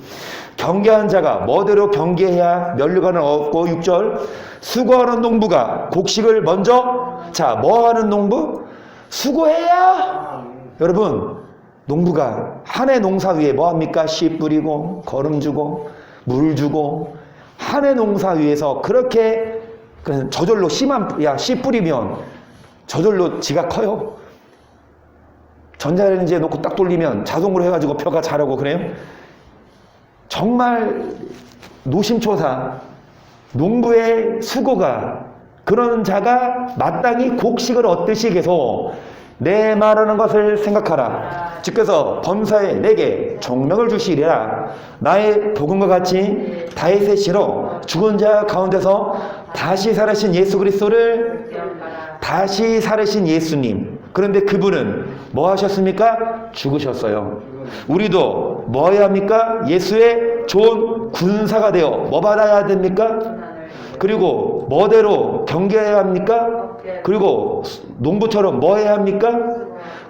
경계한 자가 뭐대로 경계해야 멸류관을 얻고 6절 수고하는 농부가 곡식을 먼저 뭐하는 농부? 수고해야. 여러분 농부가 한 해 농사 위에 뭐합니까? 씨 뿌리고 거름 주고 물 주고 한 해 농사 위에서 그렇게 저절로 씨 뿌리면 저절로 지가 커요. 전자레인지에 놓고 딱 돌리면 자동으로 해가지고 벼가 자라고 그래요. 정말 노심초사 농부의 수고가 그런 자가 마땅히 곡식을 얻듯이 계속 내 말하는 것을 생각하라. 주께서 범사에 내게 종명을 주시리라. 나의 복음과 같이 다윗의 시로 죽은 자 가운데서 다시 살으신 예수 그리스도를 다시 살으신 예수님. 그런데 그분은 뭐 하셨습니까? 죽으셨어요. 우리도 뭐 해야 합니까? 예수의 좋은 군사가 되어 뭐 받아야 됩니까? 그리고 뭐대로 경계해야 합니까? 그리고 농부처럼 뭐 해야 합니까?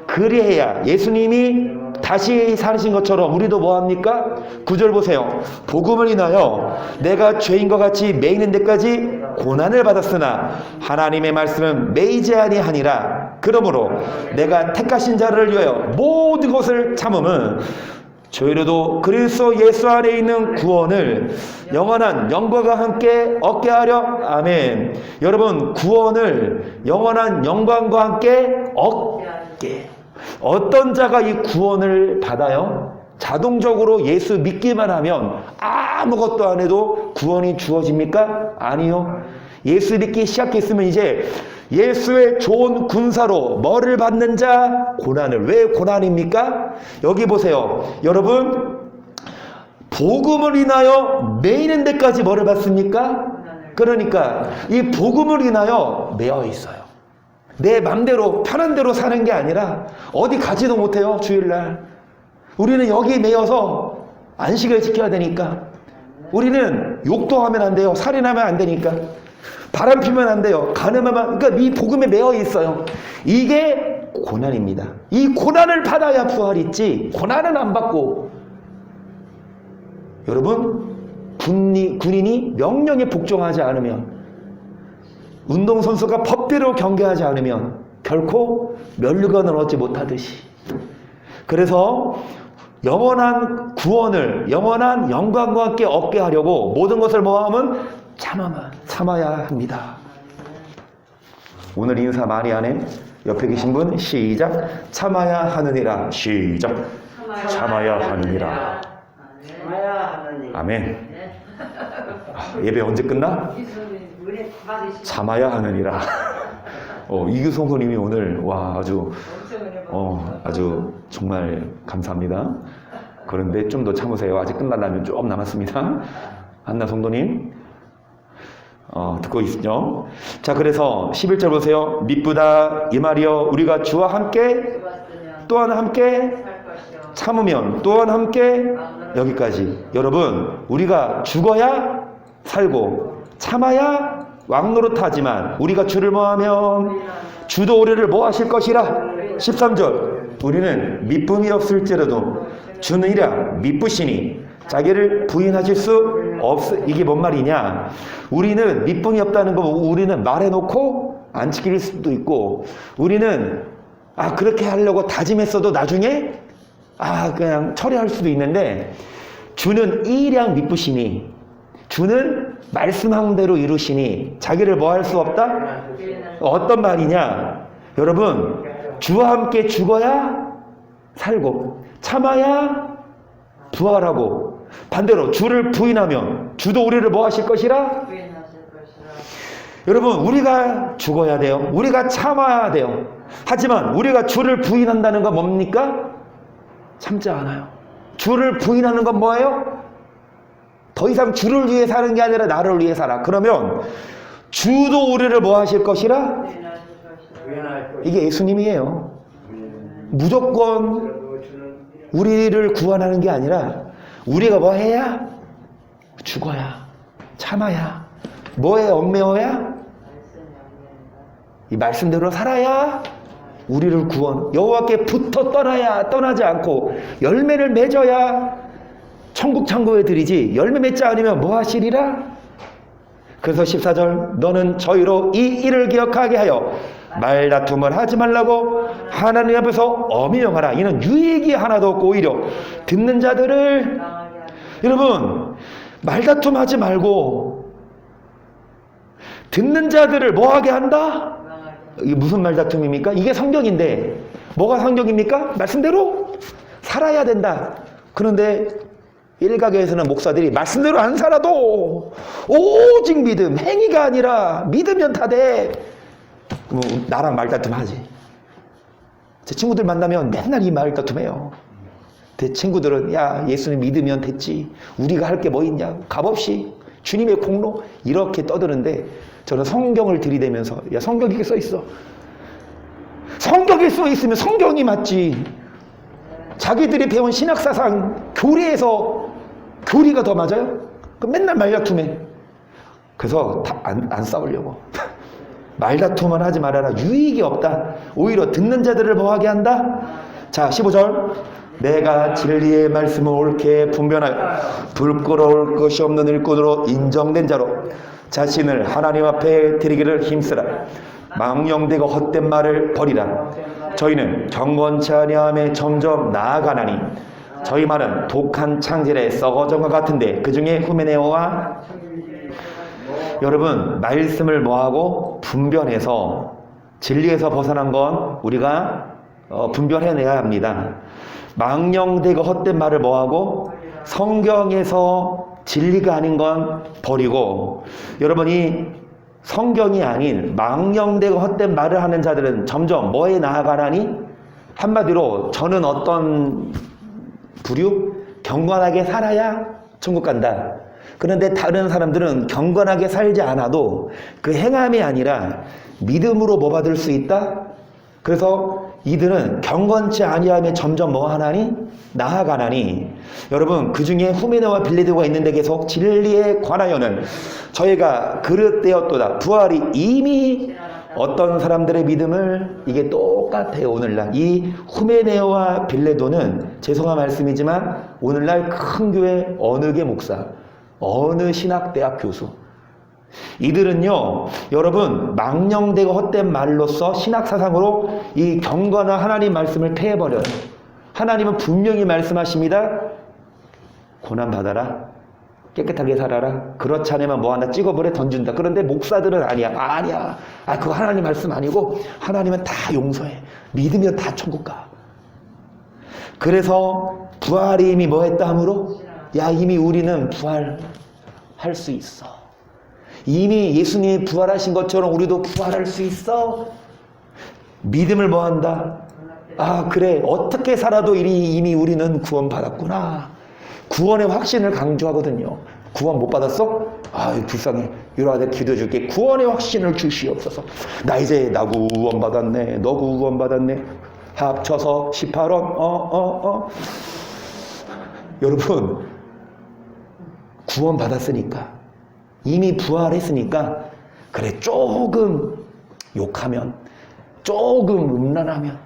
그리해야 예수님이 다시 사신 것처럼 우리도 뭐 합니까? 9절 보세요. 복음을 인하여 내가 죄인과 같이 매이는 데까지 고난을 받았으나 하나님의 말씀은 매이지 아니하니라. 그러므로 내가 택하신 자를 위하여 모든 것을 참음은 저희로도 그리스도 예수 안에 있는 구원을 영원한 영광과 함께 얻게 하려. 아멘. 여러분 구원을 영원한 영광과 함께 얻게. 어떤 자가 이 구원을 받아요? 자동적으로 예수 믿기만 하면 아무것도 안 해도 구원이 주어집니까? 아니요. 예수 믿기 시작했으면 이제 예수의 좋은 군사로 뭐를 받는 자? 고난을. 왜 고난입니까? 여기 보세요. 여러분 복음을 인하여 매이는 데까지 뭐를 받습니까? 그러니까 이 복음을 인하여 매여 있어요. 내 맘대로 편한 대로 사는 게 아니라 어디 가지도 못해요. 주일날 우리는 여기 매여서 안식을 지켜야 되니까. 우리는 욕도 하면 안 돼요. 살인하면 안 되니까. 바람 피면 안 돼요. 가늠하면, 그러니까 이 복음에 매여 있어요. 이게 고난입니다. 이 고난을 받아야 부활이 있지, 고난은 안 받고. 여러분, 군인이 명령에 복종하지 않으면, 운동선수가 법대로 경기하지 않으면 결코 멸류관을 얻지 못하듯이. 그래서 영원한 구원을, 영원한 영광과 함께 얻게 하려고 모든 것을 뭐하면 참아야 합니다. 오늘 인사 많이 하네. 옆에 계신 분 시작. 참아야 하느니라. 시작. 참아야 하느니라. 참아야 하느니라. 아멘. 예배 언제 끝나? 참아야 하느니라. 이규성 선님이 오늘 아주 아주 정말 감사합니다. 그런데 좀 더 참으세요. 아직 끝나려면 좀 남았습니다. 한나 성도님 듣고 있죠? 자, 그래서 11절 보세요. 미쁘다 이 말이여 우리가 주와 함께 또한 함께 참으면 또한 함께. 여기까지. 여러분, 우리가 죽어야 살고 참아야 왕노릇하지만 우리가 주를 뭐하면 주도 우리를 뭐하실 것이라. 13절 우리는 미쁨이 없을지라도 주는 이라 미쁘시니 자기를 부인하실 수 이게 뭔 말이냐. 우리는 미쁨이 없다는 거 우리는 말해놓고 안 지킬 수도 있고, 우리는 그렇게 하려고 다짐했어도 나중에 그냥 처리할 수도 있는데, 주는 일양 미쁘시니, 주는 말씀한 대로 이루시니 자기를 뭐 할 수 없다? 어떤 말이냐? 여러분, 주와 함께 죽어야 살고 참아야 부활하고, 반대로 주를 부인하면 주도 우리를 뭐 하실 것이라? 여러분, 우리가 죽어야 돼요. 우리가 참아야 돼요. 하지만 우리가 주를 부인한다는 건 뭡니까? 참지 않아요. 주를 부인하는 건 뭐예요? 더 이상 주를 위해 사는 게 아니라 나를 위해 살아. 그러면 주도 우리를 뭐 하실 것이라? 이게 예수님이에요. 무조건 우리를 구원하는 게 아니라 우리가 뭐 해야? 죽어야, 참아야, 뭐에 얽매어야? 이 말씀대로 살아야 우리를 구원, 여호와께 붙어 떠나지 않고 열매를 맺어야 천국 창고에 들이지, 열매 맺지 않으면 뭐 하시리라? 그래서 14절 너는 저희로 이 일을 기억하게 하여 말다툼을 하지 말라고 하나님 앞에서 어명하라. 이는 유익이 하나도 없고 오히려 듣는 자들을, 여러분, 말다툼하지 말고 듣는 자들을 뭐하게 한다? 이게 무슨 말다툼입니까? 이게 성경인데 뭐가 성경입니까? 말씀대로 살아야 된다. 그런데 일각에서는 목사들이 말씀대로 안 살아도 오직 믿음, 행위가 아니라 믿으면 다 돼. 그럼 나랑 말다툼하지. 제 친구들 만나면 맨날 이 말다툼해요. 제 친구들은 야, 예수님 믿으면 됐지, 우리가 할 게 뭐 있냐, 값없이 주님의 공로, 이렇게 떠드는데 저는 성경을 들이대면서 야, 성경이 이렇게 써 있어. 성경에 써 있으면 성경이 맞지. 자기들이 배운 신학사상 교리에서 교리가 더 맞아요? 그럼 맨날 말다툼해. 그래서 안 싸우려고. 말다툼만 하지 말아라. 유익이 없다. 오히려 듣는 자들을 뭐하게 한다? 자, 15절 내가 진리의 말씀을 옳게 분별하여 부끄러울 것이 없는 일꾼으로 인정된 자로 자신을 하나님 앞에 드리기를 힘쓰라. 망령되고 헛된 말을 버리라. 저희는 경건치 아니함에 점점 나아가나니 저희 말은 독한 창질에 썩어진 것 같은데 그 중에 후메네오와, 여러분, 말씀을 뭐하고 분별해서 진리에서 벗어난 건 우리가 분별해내야 합니다. 망령되고 헛된 말을 뭐하고 성경에서 진리가 아닌 건 버리고, 여러분이 성경이 아닌 망령되고 헛된 말을 하는 자들은 점점 뭐에 나아가나니? 한마디로 저는 어떤 부류? 경건하게 살아야 천국 간다. 그런데 다른 사람들은 경건하게 살지 않아도 그 행함이 아니라 믿음으로 뭐 받을 수 있다? 그래서 이들은 경건치 아니하며 점점 뭐 하나니? 나아가나니. 여러분, 그 중에 후메네와 빌레도가 있는데 계속 진리에 관하여는 저희가 그릇되었도다. 부활이 이미 어떤 사람들의 믿음을, 이게 똑같아요. 오늘날 이 후메네와 빌레도는 죄송한 말씀이지만 오늘날 큰 교회 어느 개 목사, 어느 신학대학 교수, 이들은요, 여러분, 망령되고 헛된 말로써 신학사상으로 이 경건한 하나님 말씀을 폐해버려요. 하나님은 분명히 말씀하십니다. 고난받아라. 깨끗하게 살아라. 그렇지 않으면 뭐 하나 찍어버려 던진다. 그런데 목사들은 아니야. 아니야. 그거 하나님 말씀 아니고 하나님은 다 용서해. 믿으면 다 천국 가. 그래서 부활이 이미 뭐 했다 함으로? 야, 이미 우리는 부활할 수 있어. 이미 예수님이 부활하신 것처럼 우리도 부활할 수 있어. 믿음을 뭐 한다? 그래. 어떻게 살아도 이미 우리는 구원받았구나. 구원의 확신을 강조하거든요. 구원 못 받았어? 불쌍해. 유라, 내가 기도해줄게. 구원의 확신을 주시옵소서. 나 이제 나 구원 받았네. 너 구원 받았네. 합쳐서 18원. 여러분, 구원 받았으니까, 이미 부활했으니까, 그래, 조금 욕하면, 조금 음란하면,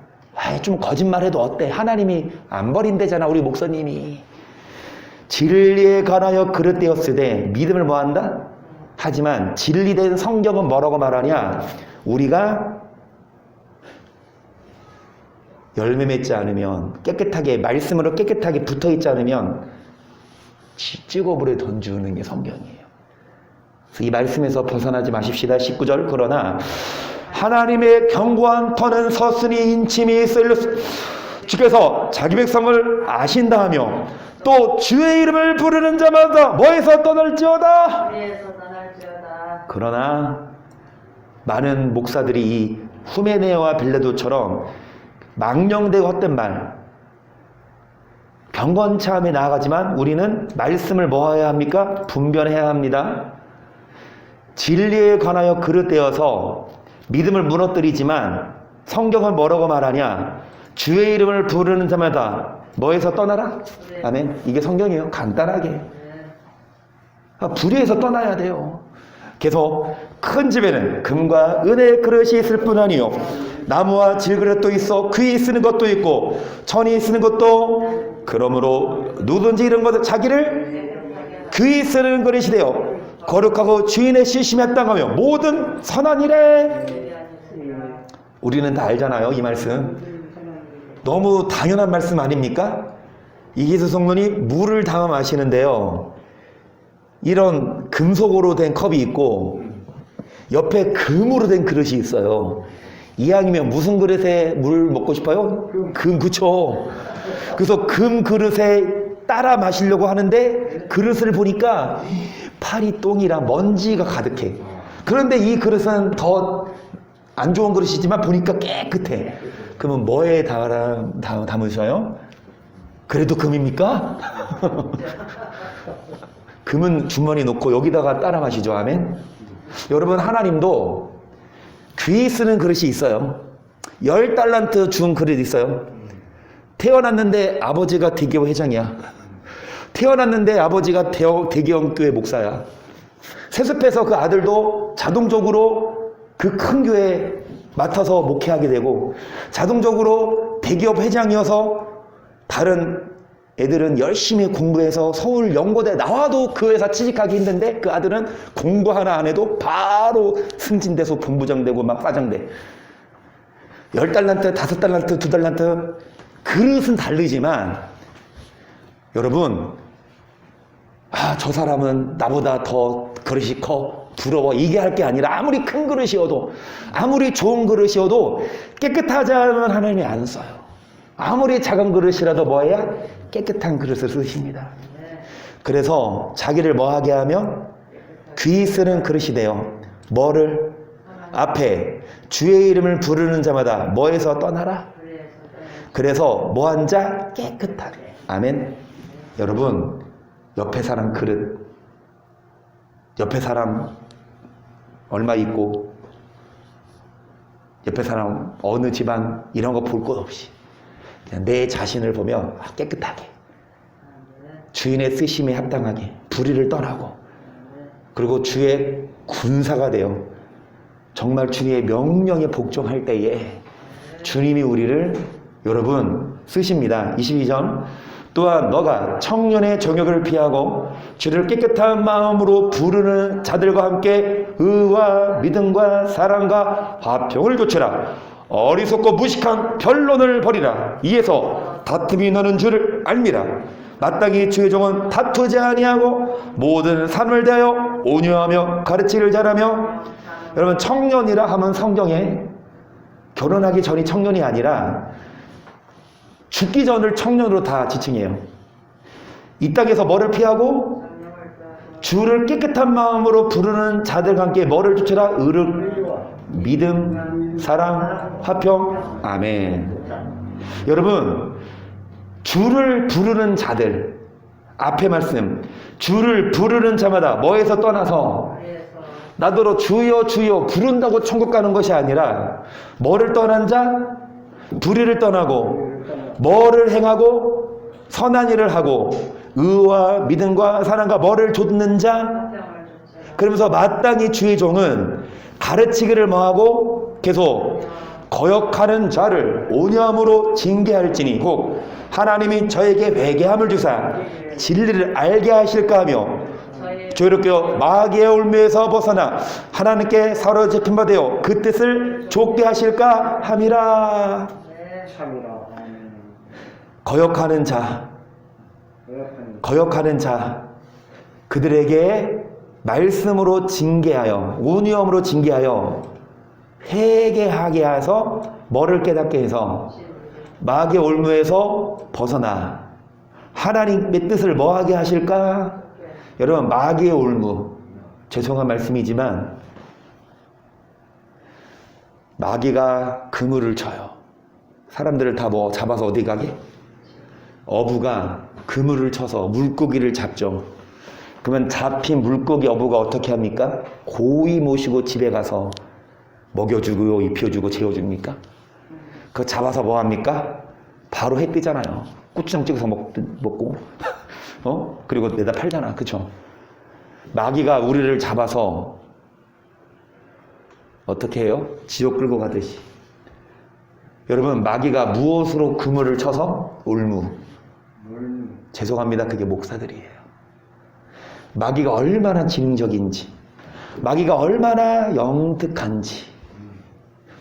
좀 거짓말해도 어때? 하나님이 안 버린대잖아, 우리 목사님이. 진리에 관하여 그릇되었으되 믿음을 뭐한다? 하지만 진리된 성경은 뭐라고 말하냐? 우리가 열매 맺지 않으면, 깨끗하게 말씀으로 깨끗하게 붙어있지 않으면 찍어버려 던지는 게 성경이에요. 그래서 이 말씀에서 벗어나지 마십시다. 19절. 그러나 하나님의 견고한 터는 서슴이 인침이 셀루스 주께서 자기 백성을 아신다 하며 또 주의 이름을 부르는 자마다 뭐에서 떠날지어다. 그러나 많은 목사들이 이 후메네와 빌레도처럼 망령되고 헛된 말, 경건참에 나아가지만 우리는 말씀을 뭐 해야 합니까? 분별해야 합니다. 진리에 관하여 그릇되어서 믿음을 무너뜨리지만 성경은 뭐라고 말하냐? 주의 이름을 부르는 자마다 뭐에서 떠나라? 아멘. 이게 성경이에요. 간단하게. 불의에서 떠나야 돼요. 계속 큰 집에는 금과 은의 그릇이 있을 뿐 아니요 나무와 질그릇도 있어 귀 쓰는 것도 있고 천이 쓰는 것도, 그러므로 누든지 이런 것을 자기를 귀 쓰는 그릇이 되어 거룩하고 주인의 시심에 땅하며 모든 선한 일에. 우리는 다 알잖아요. 이 말씀 너무 당연한 말씀 아닙니까? 이기수 성론이 물을 담아 마시는데요, 이런 금속으로 된 컵이 있고 옆에 금으로 된 그릇이 있어요. 이왕이면 무슨 그릇에 물 먹고 싶어요? 금, 그쵸? 그래서 금 그릇에 따라 마시려고 하는데 그릇을 보니까 파리 똥이랑 먼지가 가득해. 그런데 이 그릇은 더 안 좋은 그릇이지만 보니까 깨끗해. 그러면 뭐에 담으셔요? 그래도 금입니까? 금은 주머니 놓고 여기다가 따라 마시죠. 아멘. 여러분, 하나님도 귀 쓰는 그릇이 있어요. 10달란트 준 그릇 있어요. 태어났는데 아버지가 대기업 회장이야. 태어났는데 아버지가 대기업 교회 목사야. 세습해서 그 아들도 자동적으로 그 큰 교회에 맡아서 목회하게 되고, 자동적으로 대기업 회장이어서 다른 애들은 열심히 공부해서 서울 연고대 나와도 그 회사 취직하기 힘든데 그 아들은 공부 하나 안 해도 바로 승진돼서 본부장 되고 막 과장 돼. 10달란트, 5달란트, 2달란트. 그릇은 다르지만 여러분, 저 사람은 나보다 더 그릇이 커, 부러워, 이게 할 게 아니라 아무리 큰 그릇이어도, 아무리 좋은 그릇이어도 깨끗하지 않으면 하나님이 안 써요. 아무리 작은 그릇이라도 뭐해야? 깨끗한 그릇을 쓰십니다. 그래서 자기를 뭐하게 하면 귀 쓰는 그릇이 돼요. 뭐를? 앞에 주의 이름을 부르는 자마다 뭐에서 떠나라? 그래서 뭐한 자? 깨끗하게. 아멘. 여러분, 옆에 사람 그릇, 옆에 사람 얼마 있고 옆에 사람 어느 집안 이런 거 볼 것 없이 그냥 내 자신을 보며 깨끗하게 주인의 쓰심에 합당하게 불의를 떠나고 그리고 주의 군사가 되어 정말 주님의 명령에 복종할 때에 주님이 우리를 여러분 쓰십니다. 22절 또한 너가 청년의 정욕을 피하고 주를 깨끗한 마음으로 부르는 자들과 함께 의와 믿음과 사랑과 화평을 조치라. 어리석고 무식한 변론을 버리라. 이에서 다툼이 나는 줄을 알미라. 마땅히 주의 종은 다투지 아니하고 모든 삶을 대하여 온유하며 가르치기를 잘하며. 여러분 청년이라 하면 성경에 결혼하기 전이 청년이 아니라 죽기 전을 청년으로 다 지칭해요. 이 땅에서 뭐를 피하고 주를 깨끗한 마음으로 부르는 자들과 함께 뭐를 쫓으라? 의를, 믿음, 사랑, 화평. 아멘. 여러분 주를 부르는 자들 앞에 말씀 주를 부르는 자마다 뭐에서 떠나서 나더러 주여 주여 부른다고 천국 가는 것이 아니라 뭐를 떠난 자? 불의를 떠나고 뭐를 행하고 선한 일을 하고 의와 믿음과 사랑과 뭐를 좇는 자. 그러면서 마땅히 주의 종은 가르치기를 뭐하고 계속 거역하는 자를 온유함으로 징계할지니 혹 하나님이 저에게 회개함을 주사 진리를 알게 하실까 하며 조이롭게 마귀의 올무에서 벗어나 하나님께 사로잡힌 바 되어 그 뜻을 좇게 하실까 함이라. 참이라. 거역하는 자 그들에게 말씀으로 징계하여 온유함으로 징계하여 회개하게 해서 뭐를 깨닫게 해서 마귀의 올무에서 벗어나 하나님의 뜻을 뭐하게 하실까? 여러분 마귀의 올무 죄송한 말씀이지만 마귀가 그물을 쳐요. 사람들을 다 뭐 잡아서 어디 가게? 어부가 그물을 쳐서 물고기를 잡죠. 그러면 잡힌 물고기 어부가 어떻게 합니까? 고이 모시고 집에 가서 먹여주고요, 입혀주고 재워줍니까? 그거 잡아서 뭐 합니까? 바로 해 뜨잖아요. 고추장 찍어서 먹고 그리고 내다 팔잖아. 그쵸? 마귀가 우리를 잡아서 어떻게 해요? 지옥 끌고 가듯이. 여러분 마귀가 무엇으로 그물을 쳐서? 올무. 죄송합니다. 그게 목사들이에요. 마귀가 얼마나 지능적인지 마귀가 얼마나 영특한지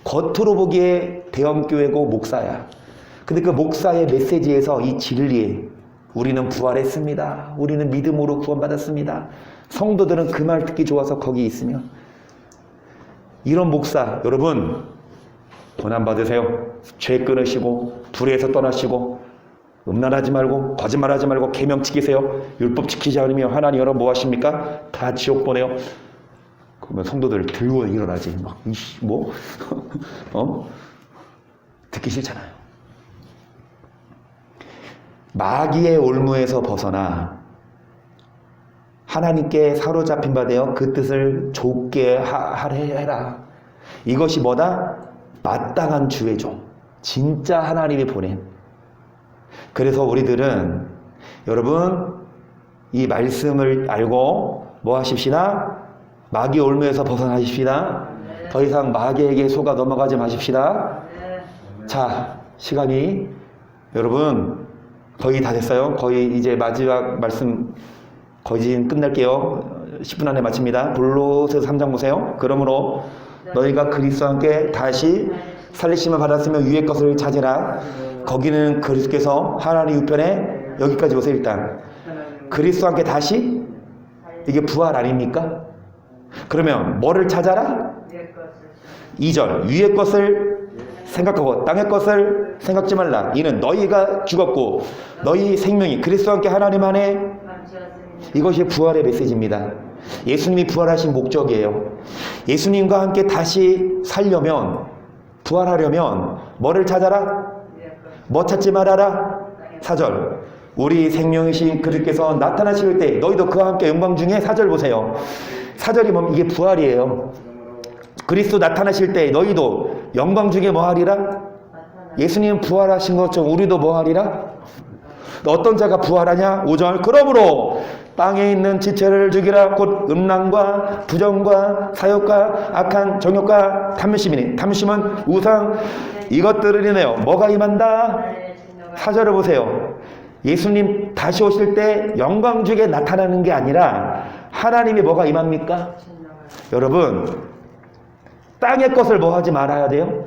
겉으로 보기에 대형교회고 목사야. 근데 그 목사의 메시지에서 이 진리에 우리는 부활했습니다. 우리는 믿음으로 구원받았습니다. 성도들은 그 말 듣기 좋아서 거기 있으면 이런 목사 여러분 고난 받으세요. 죄 끊으시고 불의에서 떠나시고 음란하지 말고 거짓말하지 말고 계명 지키세요. 율법 지키지 않으면 하나님 여러분 뭐 하십니까? 다 지옥 보내요. 그러면 성도들 들고 일어나지 막 뭐 듣기 싫잖아요. 마귀의 올무에서 벗어나 하나님께 사로잡힌 바 되어 그 뜻을 좇게 하라. 이것이 뭐다? 마땅한 주의 종, 진짜 하나님이 보낸. 그래서 우리들은 여러분 이 말씀을 알고 뭐 하십시다? 마귀 올무에서 벗어나십시다. 더 이상 마귀에게 속아 넘어가지 마십시다. 자, 시간이 여러분 거의 다 됐어요. 거의 이제 마지막 말씀 거의 지금 끝낼게요. 10분 안에 마칩니다. 골로새서 3장 보세요. 그러므로 너희가 그리스도와 함께 다시 살리심을 받았으면 위의 것을 찾으라. 거기는 그리스도께서 하나님 우편에 여기까지 보세요. 일단 그리스도와 함께 다시 이게 부활 아닙니까? 그러면 뭐를 찾아라? 2절 위의 것을 생각하고 땅의 것을 생각지 말라. 이는 너희가 죽었고 너희 생명이 그리스도와 함께 하나님 안에. 이것이 부활의 메시지입니다. 예수님이 부활하신 목적이에요. 예수님과 함께 다시 살려면 부활하려면 뭐를 찾아라? 뭐 찾지 말아라? 4절 우리 생명이신 그리스도께서 나타나실 때 너희도 그와 함께 영광 중에 4절 보세요. 4절이 뭡니까? 이게 부활이에요. 그리스도 나타나실 때 너희도 영광 중에 뭐 하리라? 예수님 부활하신 것처럼 우리도 뭐 하리라? 어떤 자가 부활하냐? 5절. 그러므로 땅에 있는 지체를 죽이라. 곧 음란과 부정과 사욕과 악한 정욕과 탐심이니. 탐심은 우상 이것들을 인하여 뭐가 임한다? 4절을 보세요. 예수님 다시 오실 때 영광 중에 나타나는 게 아니라 하나님이 뭐가 임합니까? 여러분, 땅의 것을 뭐 하지 말아야 돼요?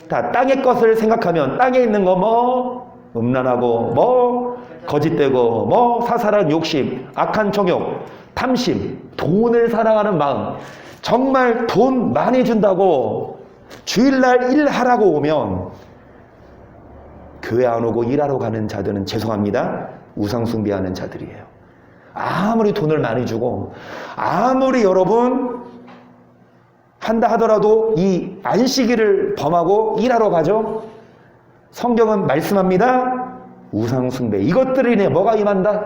다 땅의 것을 생각하면 땅에 있는 거 뭐 음란하고 뭐 거짓되고 뭐 사살한 욕심, 악한 정욕, 탐심, 돈을 사랑하는 마음, 정말 돈 많이 준다고 주일날 일하라고 오면 교회 안 오고 일하러 가는 자들은 죄송합니다. 우상 숭배하는 자들이에요. 아무리 돈을 많이 주고 아무리 여러분 한다 하더라도 이 안식일을 범하고 일하러 가죠. 성경은 말씀합니다. 우상 숭배 이것들을 인해 뭐가 임한다?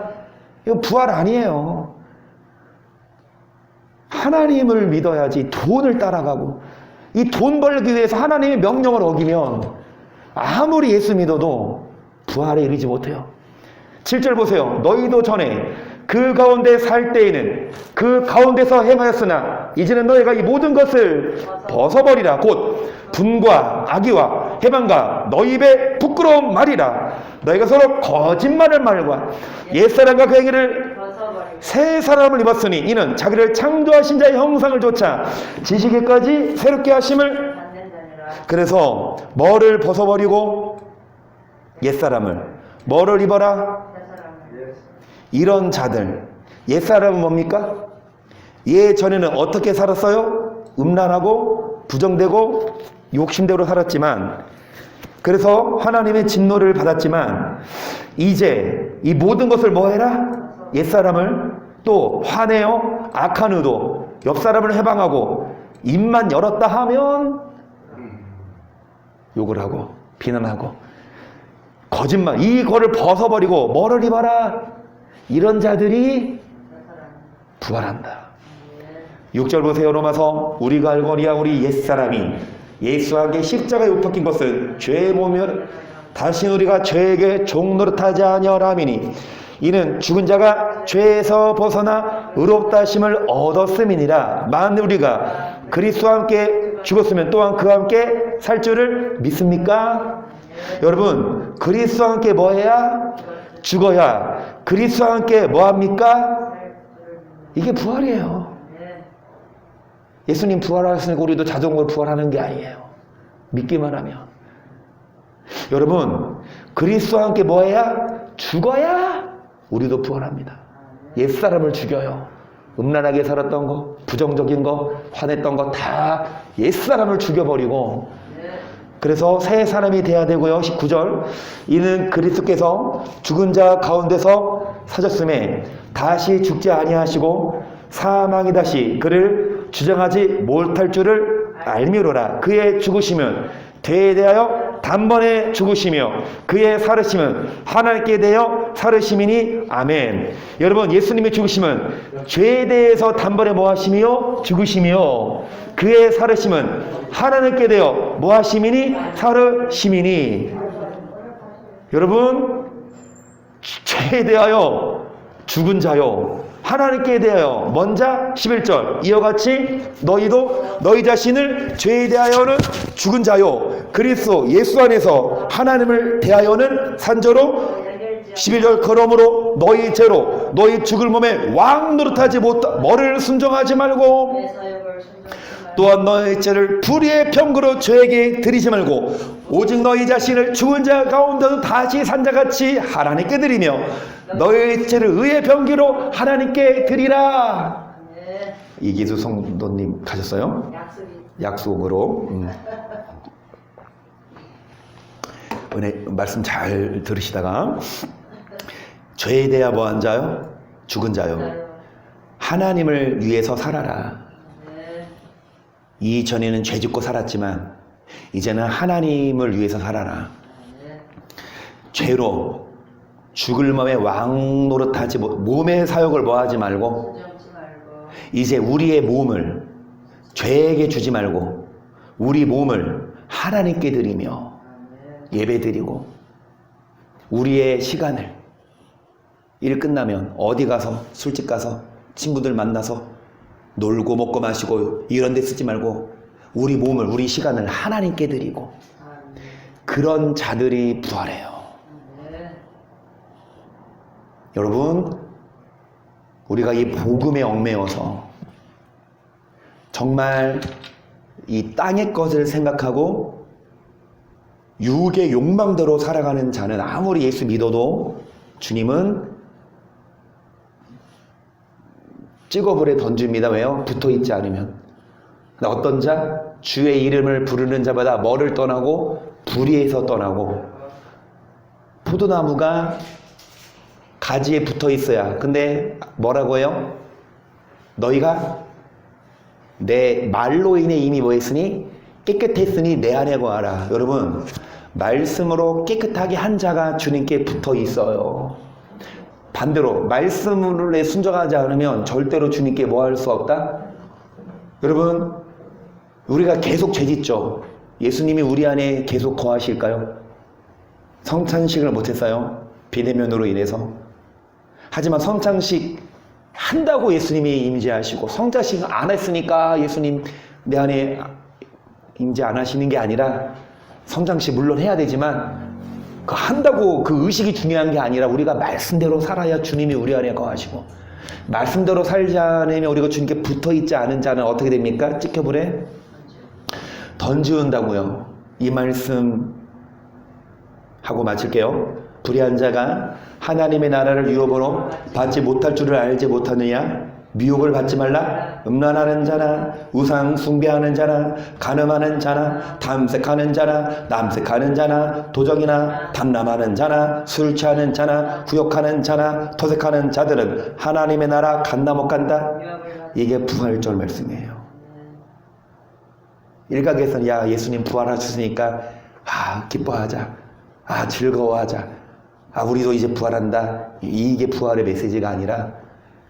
이거 부활 아니에요. 하나님을 믿어야지 돈을 따라가고 이 돈 벌기 위해서 하나님의 명령을 어기면 아무리 예수 믿어도 부활에 이르지 못해요. 7절 보세요. 너희도 전에 그 가운데 살 때에는 그 가운데서 행하였으나 이제는 너희가 이 모든 것을 벗어버리라. 곧 분과 악의와 해방과 너희 입에 부끄러운 말이라. 너희가 서로 거짓말을 말과 옛사람과 그 행위를 새 사람을 입었으니 이는 자기를 창조하신 자의 형상을 좇아 지식에까지 새롭게 하심을. 그래서 뭐를 벗어버리고 옛사람을 뭐를 입어라? 이런 자들. 옛사람은 뭡니까? 예전에는 어떻게 살았어요? 음란하고 부정되고 욕심대로 살았지만, 그래서 하나님의 진노를 받았지만 이제 이 모든 것을 뭐 해라? 옛사람을 또 화내어 악한 의도, 옆사람을 해방하고 입만 열었다 하면 욕을 하고 비난하고 거짓말, 이거를 벗어버리고 뭐를 입어라? 이런 자들이 부활한다. 6절 보세요. 로마서. 우리가 알거니와 우리 옛사람이 예수와 함께 십자가에 못 박힌 것은 죄의 몸이요 다시 우리가 죄에게 종노릇하지 아니하라미니 이는 죽은 자가 죄에서 벗어나 의롭다 하심을 얻었음이니라. 만일 우리가 그리스도와 함께 죽었으면 또한 그와 함께 살 줄을 믿습니까? 여러분, 그리스도와 함께 뭐 해야? 죽어야. 그리스도와 함께 뭐 합니까? 이게 부활이에요. 예수님 부활하셨으니까 우리도 자동으로 부활하는 게 아니에요. 믿기만 하면. 여러분, 그리스도와 함께 뭐 해야? 죽어야 우리도 부활합니다. 옛사람을 죽여요. 음란하게 살았던 거, 부정적인 거, 화냈던 거 다 옛사람을 죽여버리고, 그래서 새 사람이 돼야 되고요. 19절. 이는 그리스도께서 죽은 자 가운데서 사셨음에 다시 죽지 아니하시고 사망이 다시 그를 주장하지 못할 줄을 알미로라. 그의 죽으시면 죄에 대하여 단번에 죽으시며 그의 살으심은 하나님께 대하여 살으심이니. 아멘. 여러분, 예수님의 죽으심은 죄에 대해서 단번에 뭐 하심이요? 죽으심이요. 그의 살으심은 하나님께 대하여 뭐 하심이니? 살으심이니. 여러분, 죄에 대하여 죽은 자요, 하나님께 대하여 먼저 11절 이와 같이 너희도 너희 자신을 죄에 대하여는 죽은 자요 그리스도 예수 안에서 하나님을 대하여는 산자로 11절 그러므로 너희 죄로 너희 죽을 몸에 왕 노릇하지 못하 뭐를 순종하지 말고 또한 너희 죄를 불의의 병거로 죄에게 드리지 말고 오직 너희 자신을 죽은 자 가운데서 다시 산 자같이 하나님께 드리며 너희 죄를 의의 병기로 하나님께 드리라. 이기수 성도님 가셨어요? 약속으로. 은혜 말씀 잘 들으시다가 죄에 대하 뭐한 자요? 죽은 자요. 하나님을 위해서 살아라. 이전에는 죄 짓고 살았지만 이제는 하나님을 위해서 살아라. 죄로 죽을 몸에 왕 노릇하지 몸의 사욕을 뭐하지 말고 이제 우리의 몸을 죄에게 주지 말고 우리 몸을 하나님께 드리며 예배 드리고 우리의 시간을 일 끝나면 어디 가서 술집 가서 친구들 만나서 놀고 먹고 마시고 이런 데 쓰지 말고 우리 몸을 우리 시간을 하나님께 드리고 그런 자들이 부활해요. 여러분 우리가 이 복음에 얽매여서 정말 이 땅의 것을 생각하고 육의 욕망대로 살아가는 자는 아무리 예수 믿어도 주님은 찍어불에 던집니다. 왜요? 붙어있지 않으면. 어떤 자? 주의 이름을 부르는 자마다 뭐를 떠나고 불의에서 떠나고 포도나무가 가지에 붙어 있어야. 근데 뭐라고 해요? 너희가 내 말로 인해 이미 뭐 했으니? 깨끗했으니 내 안에 거하라. 여러분 말씀으로 깨끗하게 한 자가 주님께 붙어 있어요. 반대로 말씀을 순종하지 않으면 절대로 주님께 뭐 할 수 없다? 여러분 우리가 계속 죄짓죠. 예수님이 우리 안에 계속 거하실까요? 성찬식을 못했어요. 비대면으로 인해서. 하지만 성찬식 한다고 예수님이 임재하시고 성찬식 안 했으니까 예수님 내 안에 임재 안 하시는 게 아니라 성찬식 물론 해야 되지만 그 한다고 그 의식이 중요한 게 아니라 우리가 말씀대로 살아야 주님이 우리 안에 거하시고 말씀대로 살지 않으면 우리가 주님께 붙어있지 않은 자는 어떻게 됩니까? 찍혀불에 던지운다고요. 이 말씀 하고 마칠게요. 불의한 자가 하나님의 나라를 유업으로 받지 못할 줄을 알지 못하느냐? 미혹을 받지 말라. 음란하는 자나 우상 숭배하는 자나 간음하는 자나 탐색하는 자나 남색하는 자나 도적이나 담람하는 자나 술 취하는 자나 후욕하는 자나 토색하는 자들은 하나님의 나라 간다 못 간다? 이게 부활절 말씀이에요. 일각에서는 야 예수님 부활하셨으니까 기뻐하자, 즐거워하자, 우리도 이제 부활한다. 이게 부활의 메시지가 아니라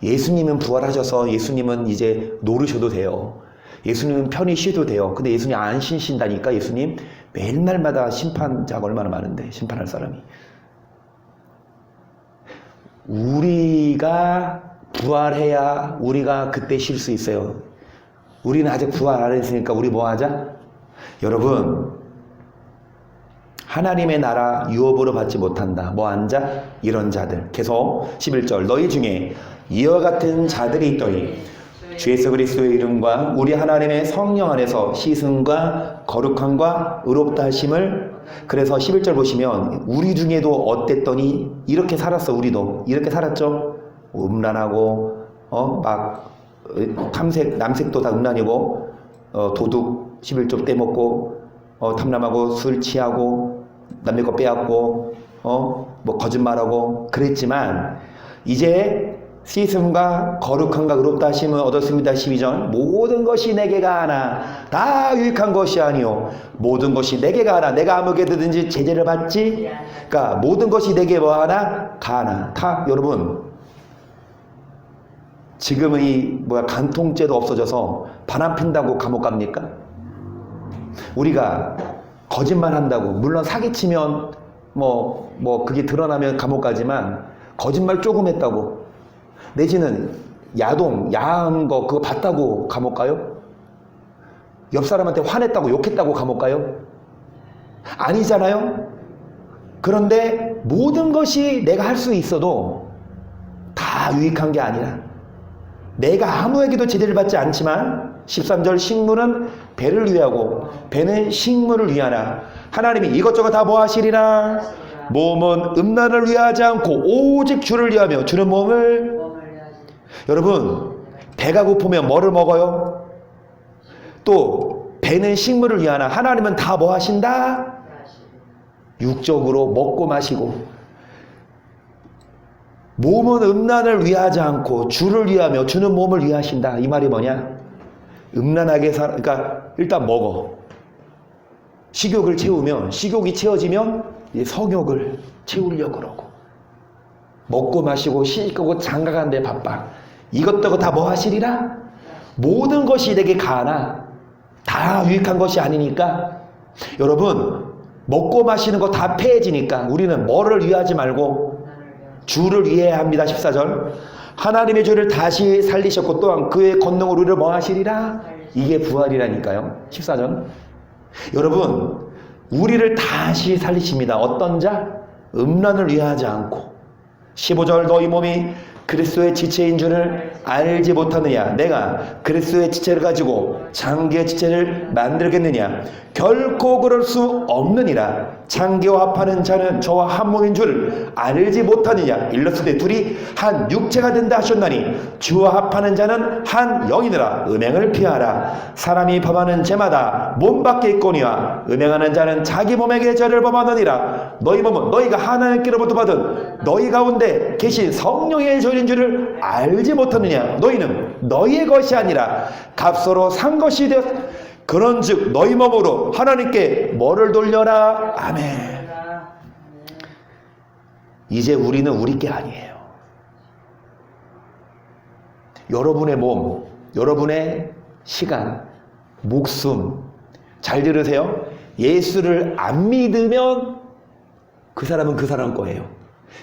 예수님은 부활하셔서 예수님은 이제 노르셔도 돼요. 예수님은 편히 쉬도 돼요. 근데 예수님 안 쉬신다니까. 예수님 매일 날마다 심판자가 얼마나 많은데 심판할 사람이. 우리가 부활해야 우리가 그때 쉴 수 있어요. 우리는 아직 부활 안 했으니까 우리 뭐 하자? 여러분 하나님의 나라 유업으로 받지 못한다. 뭐 앉아? 이런 자들. 계속 11절 너희 중에 이와 같은 자들이 있더니 주 예수 그리스도의 이름과 우리 하나님의 성령 안에서 시승과 거룩함과 의롭다 하심을. 그래서 11절 보시면 우리 중에도 어땠더니 이렇게 살았어. 우리도 이렇게 살았죠. 음란하고 막 탐색 남색도 다 음란이고 도둑 11조 떼먹고 탐남하고 술 취하고 남의 거 빼앗고 뭐 거짓말하고 그랬지만 이제 씻음과 거룩함과 의롭다 하심을 얻었습니다. 12절 모든 것이 내게 가하나 다 유익한 것이 아니요 모든 것이 내게 가하나 내가 아무게든지 제재를 받지. 그러니까 모든 것이 내게 뭐하나 가하나. 다 여러분 지금은 이 간통죄도 없어져서 바람 핀다고 감옥 갑니까? 우리가 거짓말 한다고 물론 사기치면 그게 드러나면 감옥 가지만 거짓말 조금 했다고 내지는 야한 거 그거 봤다고 감옥 가요? 옆 사람한테 화냈다고 욕했다고 감옥 가요? 아니잖아요? 그런데 모든 것이 내가 할 수 있어도 다 유익한 게 아니라 내가 아무에게도 제재를 받지 않지만 13절 식물은 배를 위하고 배는 식물을 위하나 하나님이 이것저것 다 뭐 하시리라. 몸은 음란을 위하지 않고 오직 주를 위하며 주는 몸을. 여러분 배가 고프면 뭐를 먹어요? 또 배는 식물을 위하나 하나님은 다 뭐 하신다? 육적으로 먹고 마시고. 몸은 음란을 위하지 않고 주를 위하며 주는 몸을 위하신다. 이 말이 뭐냐? 음란하게 그러니까 일단 먹어. 식욕을 채우면 식욕이 채워지면 이제 성욕을 채우려고 그러고 먹고 마시고 씻고 장가가는 데 바빠. 이것저것 다 뭐 하시리라? 모든 것이 내게 가하나 다 유익한 것이 아니니까 여러분, 먹고 마시는 거 다 폐해지니까 우리는 뭐를 위하지 말고 주를 위해야 합니다. 14절. 하나님의 죄를 다시 살리셨고 또한 그의 권능으로 우리를 뭐 하시리라? 이게 부활이라니까요. 14절. 여러분, 우리를 다시 살리십니다. 어떤 자? 음란을 위하지 않고. 15절. 너희 몸이 그리스도의 지체인 줄을 알지 못하느냐? 내가 그리스도의 지체를 가지고 장기의 지체를 만들겠느냐? 결코 그럴 수 없느니라. 장기와 합하는 자는 저와 한 몸인 줄을 알지 못하느냐? 일러스되 둘이 한 육체가 된다 하셨나니 주와 합하는 자는 한 영이니라. 음행을 피하라. 사람이 범하는 죄마다 몸 밖에 있거니와 음행하는 자는 자기 몸에게 죄를 범하느니라. 너희 몸은 너희가 하나님께로부터 받은 너희 가운데 계신 성령의 죄인 줄을 알지 못하느냐? 너희는 너희의 것이 아니라 값으로 산 것이 되었. 그런즉 너희 몸으로 하나님께 뭐를 돌려라. 아멘. 이제 우리는 우리 게 아니에요. 여러분의 몸, 여러분의 시간, 목숨, 잘 들으세요. 예수를 안 믿으면 그 사람은 그 사람 거예요.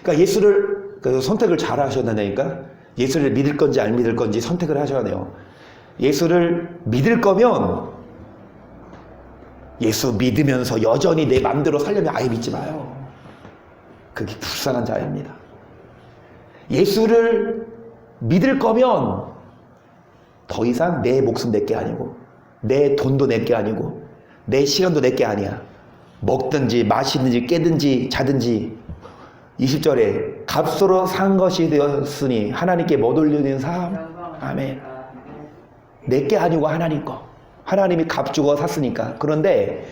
그러니까 예수를 선택을 잘 하셔야 되니까 예수를 믿을 건지 안 믿을 건지 선택을 하셔야 돼요. 예수를 믿을 거면 예수 믿으면서 여전히 내 맘대로 살려면 아예 믿지 마요. 그게 불쌍한 자입니다. 예수를 믿을 거면 더 이상 내 목숨 내게 아니고 내 돈도 내게 아니고 내 시간도 내게 아니야. 먹든지 마시든지 깨든지 자든지 20절에 값으로 산 것이 되었으니 하나님께 못 올려드린 삶. 아멘. 내게 아니고 하나님 거. 하나님이 값 주고 샀으니까. 그런데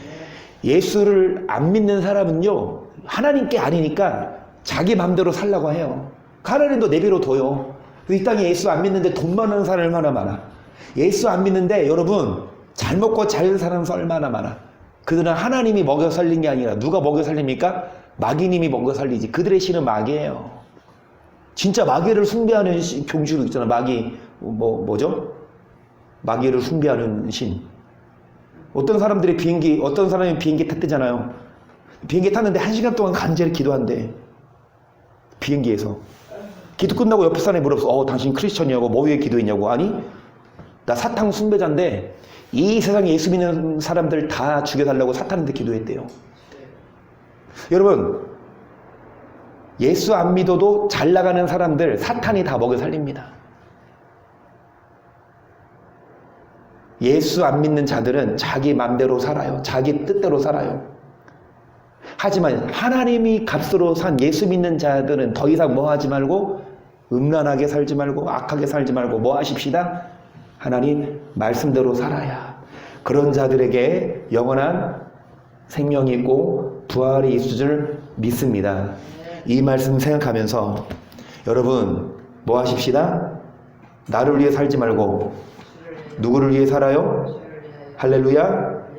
예수를 안 믿는 사람은요, 하나님께 아니니까 자기 맘대로 살라고 해요. 하나님도 내비로 둬요. 이 땅에 예수 안 믿는데 돈 많은 사람 얼마나 많아. 예수 안 믿는데 여러분 잘 먹고 잘 사는 사람 얼마나 많아. 그들은 하나님이 먹여 살린 게 아니라 누가 먹여 살립니까? 마귀님이 먹여 살리지. 그들의 신은 마귀예요. 진짜 마귀를 숭배하는 교주도 있잖아. 마귀 뭐죠? 마귀를 숭배하는 신. 어떤 사람이 비행기 탔대잖아요. 비행기 탔는데 1시간 동안 간절히 기도한대. 비행기에서. 기도 끝나고 옆에 사람이 물어봤어. 당신 크리스천이냐고, 뭐 위에 기도했냐고. 아니, 나 사탕 숭배자인데 이 세상에 예수 믿는 사람들 다 죽여달라고 사탄한테 기도했대요. 여러분, 예수 안 믿어도 잘 나가는 사람들 사탄이 다 먹여 살립니다. 예수 안 믿는 자들은 자기 맘대로 살아요. 자기 뜻대로 살아요. 하지만 하나님이 값으로 산 예수 믿는 자들은 더 이상 뭐 하지 말고 음란하게 살지 말고 악하게 살지 말고 뭐 하십시다? 하나님 말씀대로 살아야. 그런 자들에게 영원한 생명이 있고 부활이 있을 줄 믿습니다. 이 말씀 생각하면서 여러분 뭐 하십시다? 나를 위해 살지 말고 누구를 위해 살아요? 할렐루야.